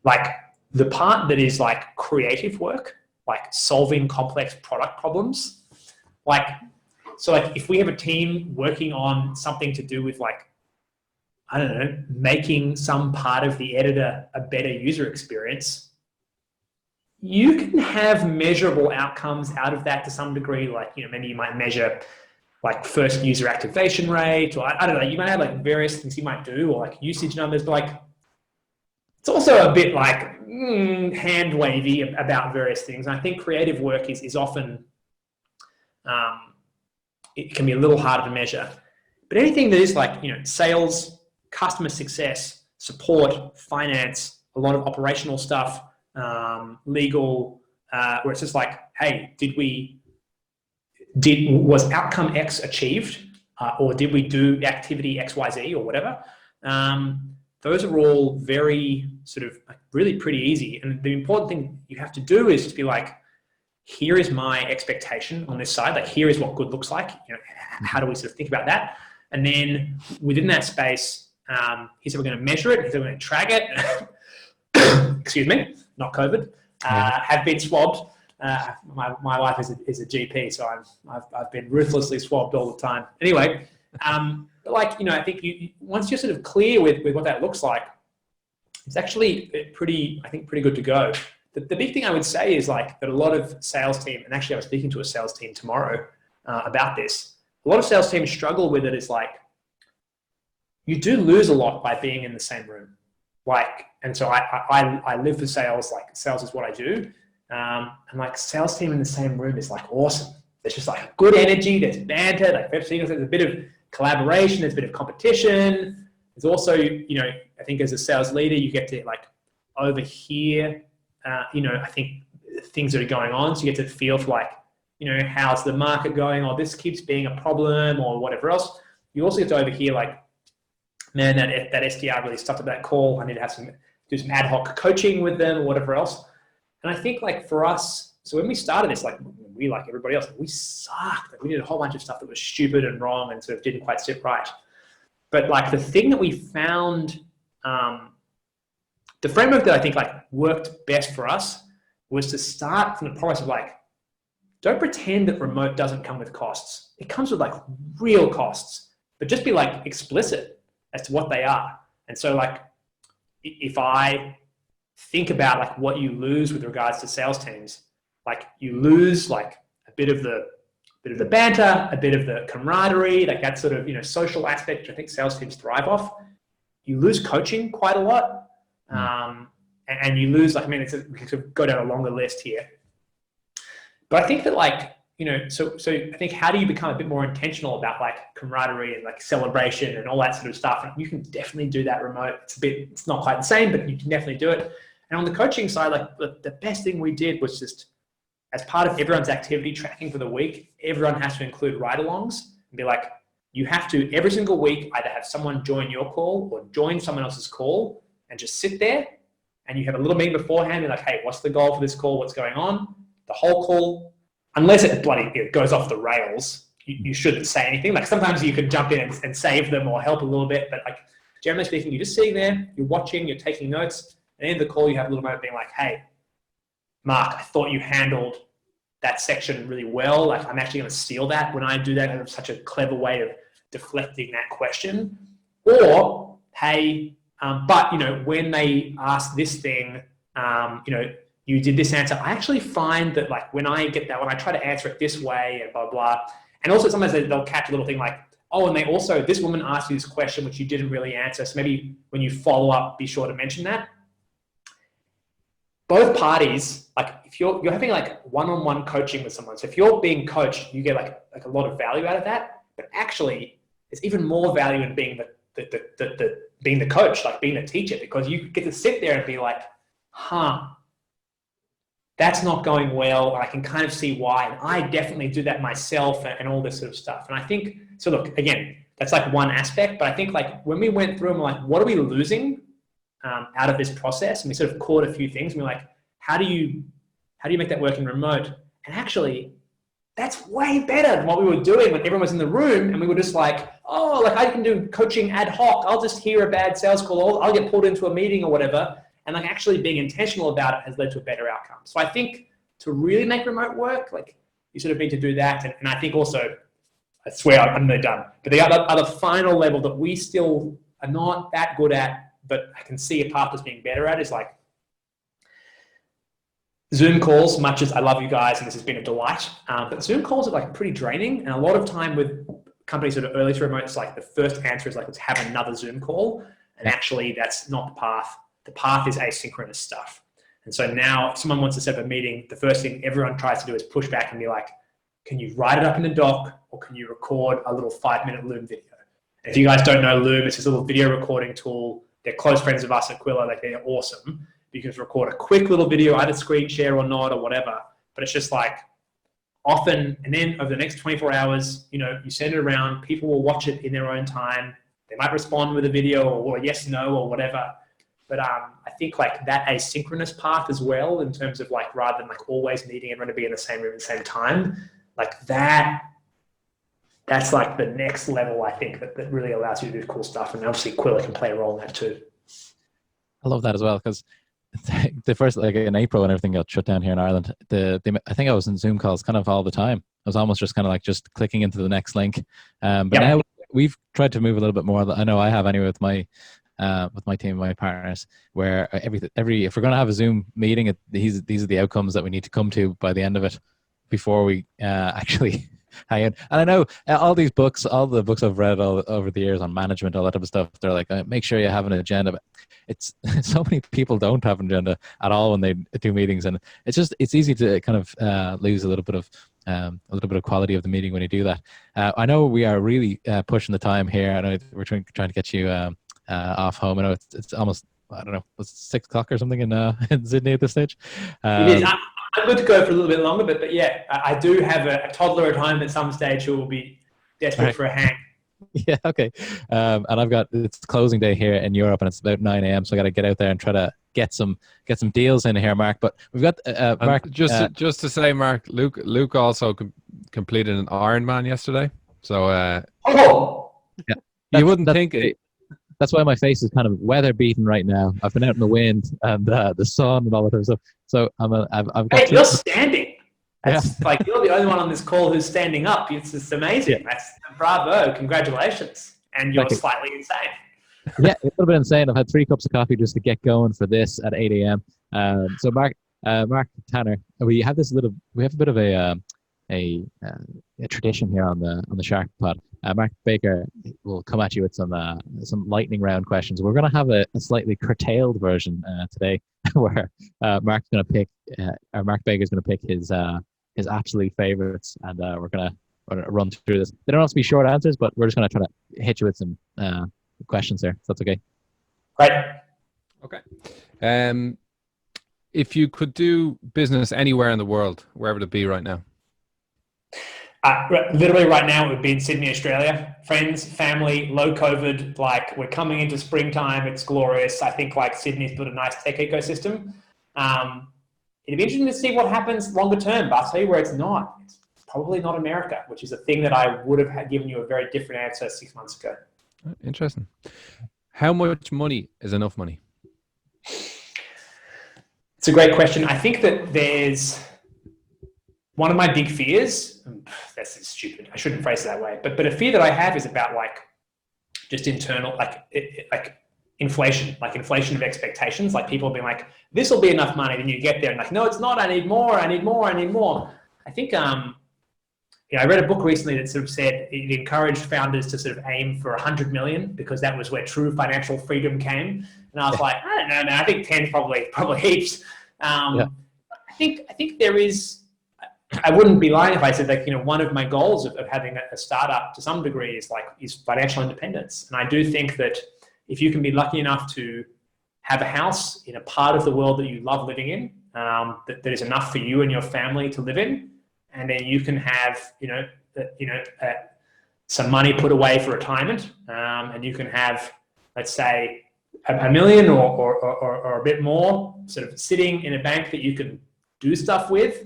like the part that is like creative work, like solving complex product problems, so if we have a team working on something to do with like, I don't know, making some part of the editor a better user experience, you can have measurable outcomes out of that to some degree. Like, maybe you might measure like first user activation rate, or I don't know, you might have like various things you might do, or like usage numbers, but like, it's also a bit like hand wavy about various things. And I think creative work is often, it can be a little harder to measure. But anything that is like, sales, customer success, support, finance, a lot of operational stuff, legal, where it's just like, hey, was outcome X achieved, or did we do activity X, Y, Z, or whatever? Those are all very sort of like really pretty easy. And the important thing you have to do is just be like, here is my expectation on this side. Like, here is what good looks like. How do we sort of think about that? And then within that space, here's how we're going to measure it. Here's how we're going to track it. Excuse me, not COVID. Have been swabbed. My wife is a GP, so I've been ruthlessly swabbed all the time. Anyway, I think once you're sort of clear with what that looks like, it's actually pretty good to go. The big thing I would say is like that a lot of sales team, and actually I was speaking to a sales team tomorrow about this. A lot of sales teams struggle with it. Is like, you do lose a lot by being in the same room. And so I live for sales. Like, sales is what I do. And like, sales team in the same room is like awesome. There's just like good energy. There's banter. Like, there's a bit of collaboration. There's a bit of competition. There's also, I think as a sales leader, you get to like overhear, I think things that are going on. So you get to feel for like, how's the market going? Or this keeps being a problem, or whatever else. You also get to overhear like, man, that SDR really stuck to that call. I need to do some ad hoc coaching with them, or whatever else. And I think like for us, so when we started this, like we, like everybody else, we sucked. Like, we did a whole bunch of stuff that was stupid and wrong and sort of didn't quite sit right. But like the thing that we found, the framework that I think like worked best for us was to start from the premise of like, don't pretend that remote doesn't come with costs. It comes with like real costs, but just be like explicit as to what they are. And so like, if I think about like what you lose with regards to sales teams, like you lose like a bit of the banter, a bit of the camaraderie, like that sort of, social aspect, which I think sales teams thrive off. you lose coaching quite a lot. And you lose, like, I mean, we could go down a longer list here. But I think that, like, you know, so I think, how do you become a bit more intentional about like camaraderie and like celebration and all that sort of stuff? And you can definitely do that remote. It's not quite the same, but you can definitely do it. And on the coaching side, like the best thing we did was just, as part of everyone's activity tracking for the week, everyone has to include ride-alongs and be like, you have to every single week either have someone join your call or join someone else's call and just sit there, and you have a little meeting beforehand. You're like, hey, what's the goal for this call? What's going on? The whole call, unless it goes off the rails, you shouldn't say anything. Like, sometimes you could jump in and save them or help a little bit, but like, generally speaking, you're just sitting there, you're watching, you're taking notes. At the end of the call, you have a little moment being like, hey, Mark, I thought you handled that section really well. Like, I'm actually going to steal that when I do that. I have such a clever way of deflecting that question. Or, hey, but, you know, when they ask this thing, you know, you did this answer. I actually find that, like, when I get that, when I try to answer it this way and blah, blah. And also sometimes they'll catch a little thing like, oh, and they also, this woman asked you this question, which you didn't really answer. So maybe when you follow up, be sure to mention that. Both parties, like, if you're having like one-on-one coaching with someone, so if you're being coached, you get like a lot of value out of that. But actually, there's even more value in being being the coach, like being the teacher, because you get to sit there and be like, that's not going well, and I can kind of see why. And I definitely do that myself, and all this sort of stuff. And I think, so look, again, that's like one aspect, but I think like when we went through and we're like, what are we losing out of this process? And we sort of caught a few things, and we're like, how do you make that work in remote? And actually, that's way better than what we were doing when everyone was in the room and we were just like, oh, like, I can do coaching ad hoc. I'll just hear a bad sales call. I'll get pulled into a meeting or whatever. And like, actually being intentional about it has led to a better outcome. So I think to really make remote work, like, you sort of need to do that. And I think also, I swear I'm nearly done, but the other final level that we still are not that good at, but I can see a path as being better at, is like Zoom calls. Much as I love you guys and this has been a delight, but Zoom calls are like pretty draining. And a lot of time with companies that are early to remote, it's like the first answer is like, let's have another Zoom call. And actually that's not the path. The path is asynchronous stuff. And so now if someone wants to set up a meeting, the first thing everyone tries to do is push back and be like, can you write it up in a doc, or can you record a little 5-minute Loom video? And if you guys don't know Loom, it's just a little video recording tool. They're close friends of us at Qwilr. Like, they're awesome. You can record a quick little video, either screen share or not or whatever. But it's just like, often, and then over the next 24 hours, you know, you send it around, people will watch it in their own time. They might respond with a video or yes, no, or whatever. But I think like that asynchronous path as well, in terms of like, rather than like always needing everyone to be in the same room at the same time, like that's like the next level, I think, that really allows you to do cool stuff. And obviously Qwilr can play a role in that too. I love that as well, because the first, like in April when everything got shut down here in Ireland, I think I was in Zoom calls kind of all the time. I was almost just kind of like just clicking into the next link. But now we've tried to move a little bit more. I know I have anyway with my team, my partners, where if we're going to have a Zoom meeting, these are the outcomes that we need to come to by the end of it before we actually hang in. And I know all the books I've read all over the years on management, all that type of stuff, they're like, make sure you have an agenda. But it's so many people don't have an agenda at all when they do meetings, and it's easy to kind of lose a little bit of quality of the meeting when you do that. I know we are really pushing the time here. I know we're trying to get you off home. I know it's almost, I don't know, it's 6 o'clock or something in Sydney at this stage. It is. I'm good to go for a little bit longer, but yeah, I do have a toddler at home at some stage who will be desperate for a hang. Yeah, okay. And it's closing day here in Europe, and it's about 9 a.m. So I got to get out there and try to get some deals in here, Mark. But we've got Mark. Just to say, Mark, Luke also completed an Ironman yesterday. So yeah, you wouldn't think it. That's why my face is kind of weather beaten right now. I've been out in the wind and the sun and all that type of stuff. So I've got. Hey, you're standing. That's like, you're the only one on this call who's standing up. It's just amazing. Yeah. That's bravo. Congratulations. And you're slightly insane. Yeah, it's a little bit insane. I've had 3 cups of coffee just to get going for this at 8 a.m. So Mark Tanner, we have a bit of a tradition here on the SharkPod. Mark Baker will come at you with some lightning round questions. We're going to have a slightly curtailed version today, where Mark's going to pick, or Mark Baker's going to pick his absolute favorites, and we're going to run through this. They don't have to be short answers, but we're just going to try to hit you with some questions there. So that's okay. Great. Okay. If you could do business anywhere in the world, where would it be right now? Literally right now it would be in Sydney, Australia. Friends, family, low COVID, like we're coming into springtime. It's glorious. I think like Sydney's built a nice tech ecosystem. It'd be interesting to see what happens longer term, but I'll tell you where it's not. It's probably not America, which is a thing that I would have given you a very different answer 6 months ago. Interesting. How much money is enough money? It's a great question. I think that there's one of my big fears, that's stupid, I shouldn't phrase it that way, but a fear that I have is about like just internal, like inflation of expectations, like people being like, this will be enough money, then you get there and like, no, it's not, I need more. I think, I read a book recently that sort of said it encouraged founders to sort of aim for 100 million because that was where true financial freedom came. And I was like, I don't know, man, I think 10 probably heaps. I think there is, I wouldn't be lying if I said like, one of my goals of having a startup to some degree is financial independence. And I do think that if you can be lucky enough to have a house in a part of the world that you love living in, that is enough for you and your family to live in, and then you can have, some money put away for retirement, and you can have, let's say, a million or a bit more sort of sitting in a bank that you can do stuff with.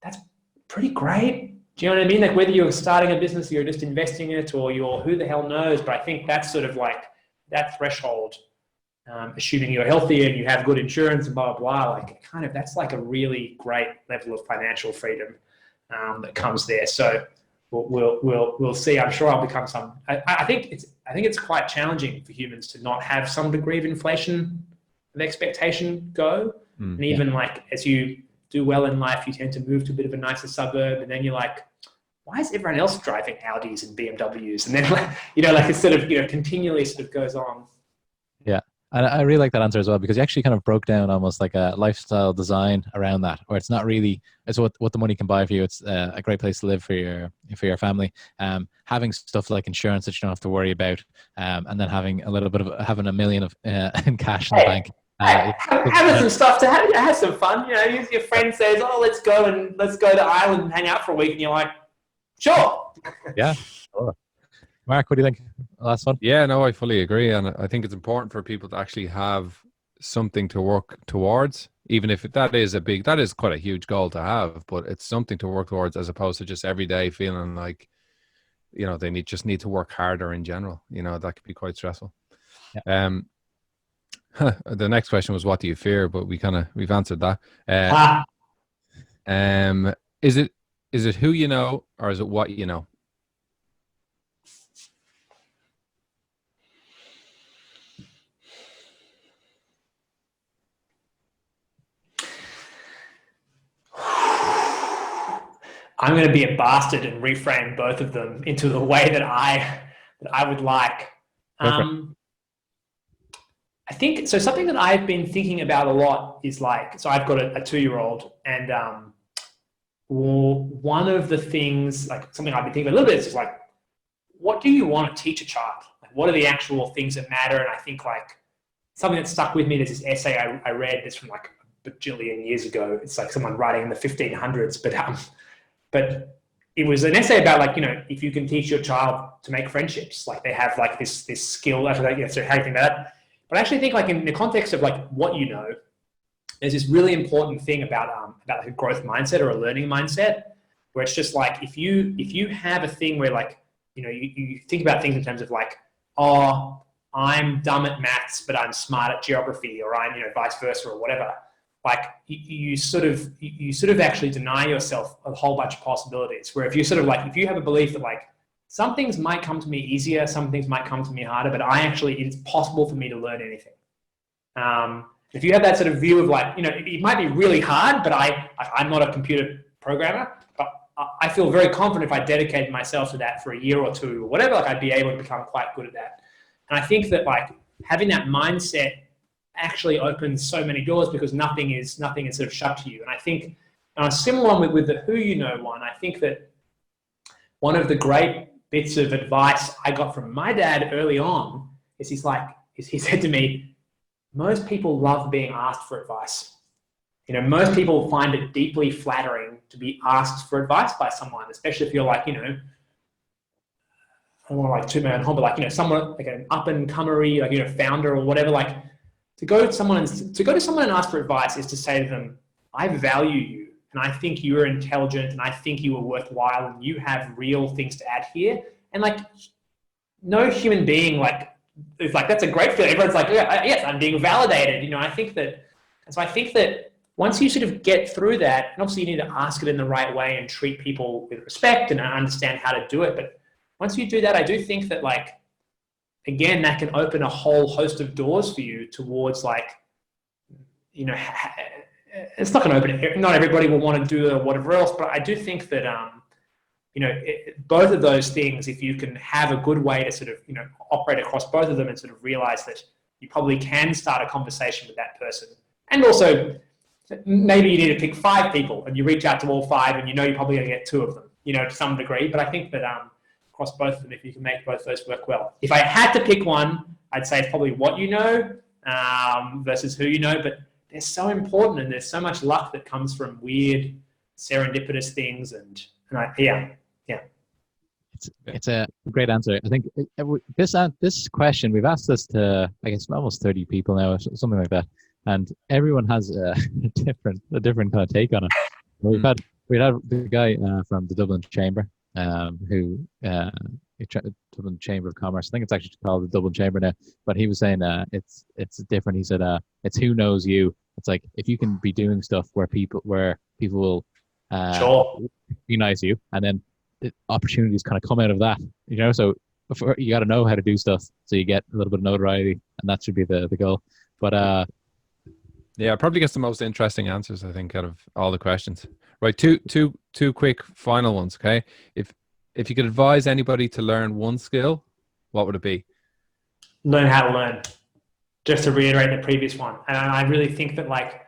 That's pretty great. Do you know what I mean? Like whether you're starting a business, you're just investing in it, or you're who the hell knows. But I think that's sort of like that threshold, assuming you're healthy and you have good insurance and blah, blah, blah, like kind of, that's like a really great level of financial freedom that comes there. So we'll see. I'm sure I'll become some, I think it's quite challenging for humans to not have some degree of inflation of expectation go. And even like, as you do well in life, you tend to move to a bit of a nicer suburb, and then you're like, why is everyone else driving Audis and BMWs? And then, like it sort of, continually sort of goes on. Yeah. And I really like that answer as well, because you actually kind of broke down almost like a lifestyle design around that, where it's not really, it's what the money can buy for you. It's a great place to live for your family. Having stuff like insurance that you don't have to worry about, and then having a million of in cash in the bank. Having some stuff to have some fun. Your friend says, "Oh, let's go to Ireland and hang out for a week," and you're like, "Sure." Yeah. Sure. Mark, what do you think? Last one? Yeah, no, I fully agree, and I think it's important for people to actually have something to work towards, even if that is quite a huge goal to have, but it's something to work towards as opposed to just every day feeling like, they just need to work harder in general. That could be quite stressful. Yeah. The next question was, what do you fear? But we've answered that. Is it who you know, or is it what you know? I'm going to be a bastard and reframe both of them into the way that I would like. I think, so something that I've been thinking about a lot is like, so I've got a 2-year-old, and one of the things, like something I've been thinking about a little bit is like, what do you want to teach a child? Like, what are the actual things that matter? And I think like something that stuck with me, there's this essay I read that's from like a bajillion years ago. It's like someone writing in the 1500s, but it was an essay about like, if you can teach your child to make friendships, like they have like this skill, so how do you think about that? But I actually think like in the context of like what there's this really important thing about like a growth mindset or a learning mindset, where it's just like, if you have a thing where like, you think about things in terms of like, oh, I'm dumb at maths, but I'm smart at geography, or I'm, vice versa or whatever. Like you sort of actually deny yourself a whole bunch of possibilities, where if you sort of like, if you have a belief that like, some things might come to me easier, some things might come to me harder, but it's possible for me to learn anything. If you have that sort of view of like, it might be really hard, but I'm not a computer programmer, but I feel very confident if I dedicated myself to that for a year or two or whatever, like I'd be able to become quite good at that. And I think that like having that mindset actually opens so many doors because nothing is sort of shut to you. And I think on a similar one with the who you know one, I think that one of the great bits of advice I got from my dad early on is he said to me, most people love being asked for advice. You know, most people find it deeply flattering to be asked for advice by someone, especially if you're like, you know, I don't want to like two-man home, but like, you know, someone like an up-and-comery, like, you know, founder or whatever, like to go to someone and ask for advice is to say to them, I value you and I think you're intelligent and I think you are worthwhile and you have real things to add here. And like, no human being like, it's like, that's a great feeling. Everyone's like, yeah, yes, I'm being validated. You know, I think that once you sort of get through that, and obviously you need to ask it in the right way and treat people with respect and understand how to do it. But once you do that, I do think that like, again, that can open a whole host of doors for you towards like, you know, it's not going to open it. Not everybody will want to do whatever else, but I do think that, you know, both of those things, if you can have a good way to sort of, you know, operate across both of them and sort of realize that you probably can start a conversation with that person. And also, maybe you need to pick 5 people and you reach out to all 5 and you know you're probably going to get 2 of them, you know, to some degree. But I think that across both of them, if you can make both those work well. If I had to pick one, I'd say it's probably what you know versus who you know. But they're so important and there's so much luck that comes from weird serendipitous things. And yeah. It's a great answer. I think this question, we've asked this to, I guess, almost 30 people now, or something like that. And everyone has a different kind of take on it. We had the guy from the Dublin Chamber, Dublin Chamber of Commerce. I think it's actually called the Dublin Chamber now. But he was saying it's different. He said it's who knows you. It's like if you can be doing stuff where people will recognize you, and then the opportunities kind of come out of that. You know, so you got to know how to do stuff so you get a little bit of notoriety, and that should be the goal. But yeah, it probably gets the most interesting answers, I think, out of all the questions. Right, two quick final ones, okay? If you could advise anybody to learn one skill, what would it be? Learn how to learn. Just to reiterate the previous one. And I really think that like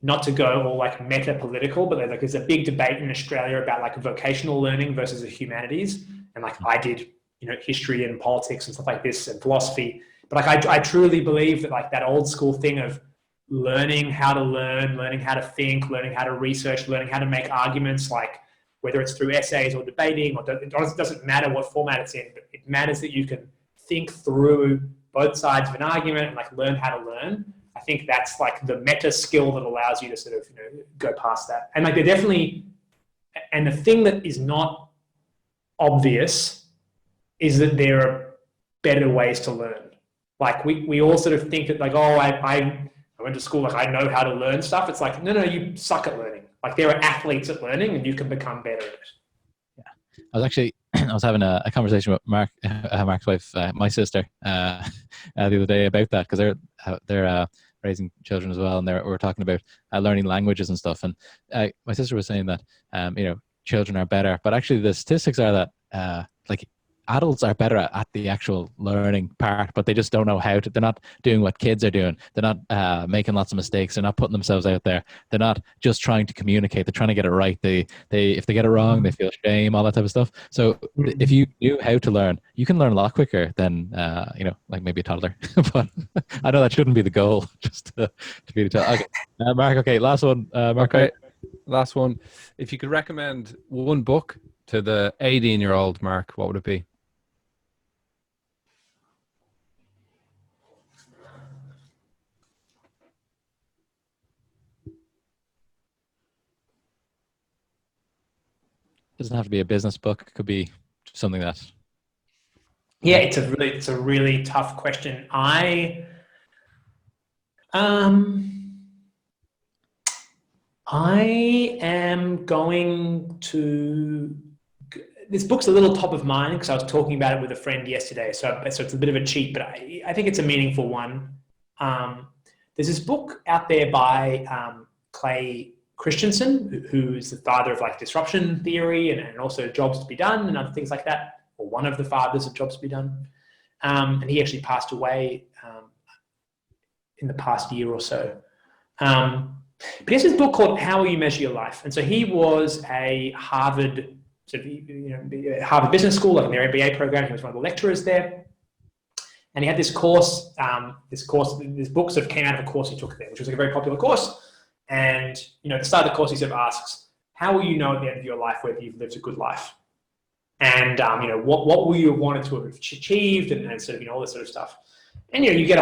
not to go all like meta-political, but there's a big debate in Australia about like vocational learning versus the humanities. And like I did, you know, history and politics and stuff like this and philosophy. But like I truly believe that like that old school thing of learning how to learn, learning how to think, learning how to research, learning how to make arguments, like whether it's through essays or debating, or it doesn't matter what format it's in, but it matters that you can think through both sides of an argument and like learn how to learn. I think that's like the meta skill that allows you to sort of, you know, go past that. And like they're definitely, and the thing that is not obvious is that there are better ways to learn. Like we all sort of think that like, oh, I went to school, like I know how to learn stuff. It's like, no, you suck at learning. Like there are athletes at learning and you can become better at it. Yeah. I was having a conversation with Mark's wife, my sister, the other day about that, because they're raising children as well, and we're talking about learning languages and stuff. And my sister was saying that you know, children are better, but actually the statistics are that like adults are better at the actual learning part, but they just don't know how to. They're not doing what kids are doing. They're not making lots of mistakes. They're not putting themselves out there. They're not just trying to communicate. They're trying to get it right. If they get it wrong, they feel shame, all that type of stuff. So if you knew how to learn, you can learn a lot quicker than you know, like maybe a toddler. But I know that shouldn't be the goal. Just to be the toddler. Okay, Mark. Okay, last one. Mark. Okay, last one. If you could recommend one book to the 18-year-old Mark, what would it be? Doesn't have to be a business book. It could be something that. Yeah, it's a really tough question. I am going to. This book's a little top of mind because I was talking about it with a friend yesterday. So it's a bit of a cheat, but I think it's a meaningful one. There's this book out there by Christensen, who is the father of like disruption theory and also jobs to be done and other things like that, or one of the fathers of jobs to be done. And he actually passed away in the past year or so. But he has this book called How Will You Measure Your Life? And so he was a Harvard, Harvard Business School, like in their MBA program. He was one of the lecturers there. And he had this course, this book sort of came out of a course he took there, which was like a very popular course. And, at the start of the course, he sort of asks, how will you know at the end of your life whether you've lived a good life? And, what will you have wanted to have achieved and sort of, all this sort of stuff. And, you get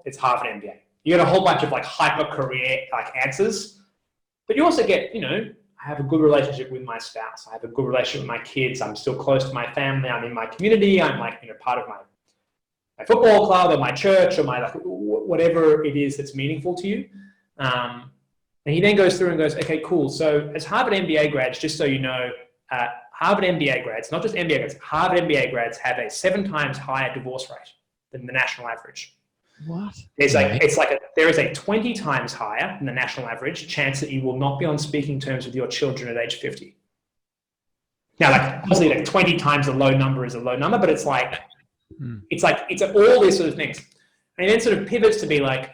it's Harvard MBA. You get a whole bunch of like hyper career like answers, but you also get, I have a good relationship with my spouse. I have a good relationship with my kids. I'm still close to my family. I'm in my community. I'm like, part of my football club or my church or my like whatever it is that's meaningful to you. And he then goes through and goes, okay, cool. So as Harvard MBA grads, just so you know, Harvard MBA grads, not just MBA grads, Harvard MBA grads have a 7 times higher divorce rate than the national average. What? There is a 20 times higher than the national average chance that you will not be on speaking terms with your children at age 50. Now, obviously, 20 times a low number is a low number, but it's it's all these sort of things. And it then sort of pivots to be like,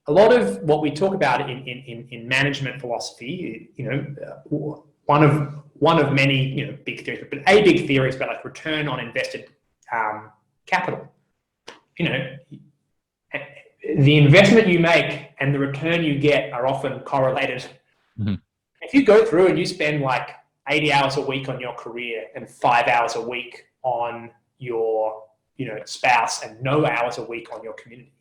a lot of what we talk about in management philosophy, one of many big theories, but a big theory is about like return on invested capital. The investment you make and the return you get are often correlated. Mm-hmm. If you go through and you spend like 80 hours a week on your career and 5 hours a week on your spouse and no hours a week on your community.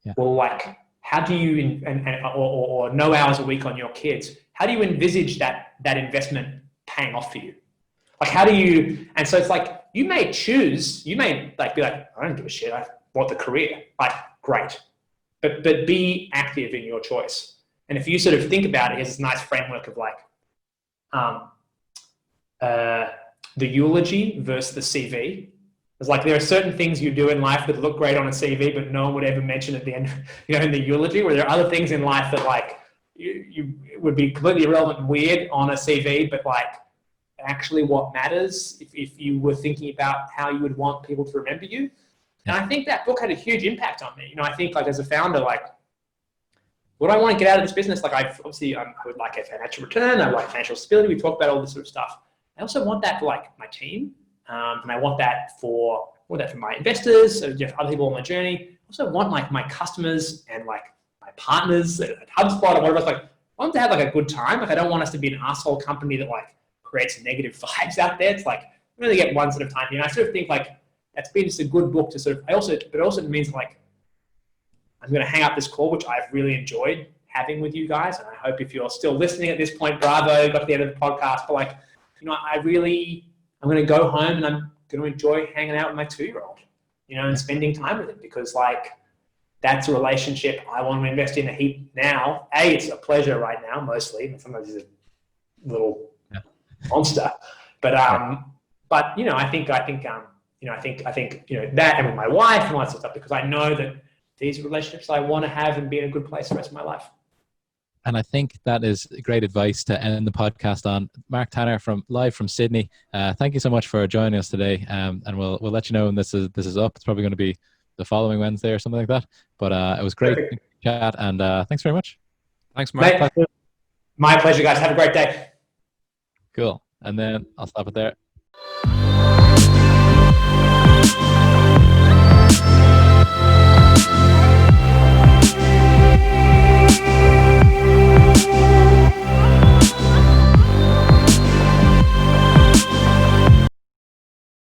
Yeah. Well, like, how do you, or no hours a week on your kids, how do you envisage that investment paying off for you? Like, how do you, and so it's like, you may like be like, I don't give a shit, I want the career. Like, great. But be active in your choice. And if you sort of think about it, it's this nice framework of like, the eulogy versus the CV. It's like there are certain things you do in life that look great on a CV, but no one would ever mention at the end, in the eulogy, where there are other things in life that like you would be completely irrelevant and weird on a CV, but like actually what matters if you were thinking about how you would want people to remember you. And I think that book had a huge impact on me. I think like as a founder, like what I want to get out of this business, like I would like a financial return, I like financial stability. We talk about all this sort of stuff. I also want that for like my team. And I want that for my investors, so other people on my journey. I also want like my customers and like my partners at Hubspot or whatever. Like, I want them to have like a good time. Like, I don't want us to be an asshole company that like creates negative vibes out there. It's like we only get one sort of time here. And I sort of think like that's been just a good book to sort of. But it also means like I'm going to hang up this call, which I've really enjoyed having with you guys, and I hope if you're still listening at this point, bravo, got to the end of the podcast. But like, I'm going to go home and I'm going to enjoy hanging out with my 2-year-old, and spending time with him, because like that's a relationship I want to invest in a heap now. It's a pleasure right now, mostly. And sometimes he's a little monster, but I think that, and with my wife and all that sort of stuff, because I know that these relationships I want to have and be in a good place the rest of my life. And I think that is great advice to end the podcast on. Mark Tanner live from Sydney. Thank you so much for joining us today. And we'll let you know when this is up. It's probably going to be the following Wednesday or something like that. But it was great to chat, and thanks very much. Thanks, Mark. My pleasure, guys. Have a great day. Cool. And then I'll stop it there.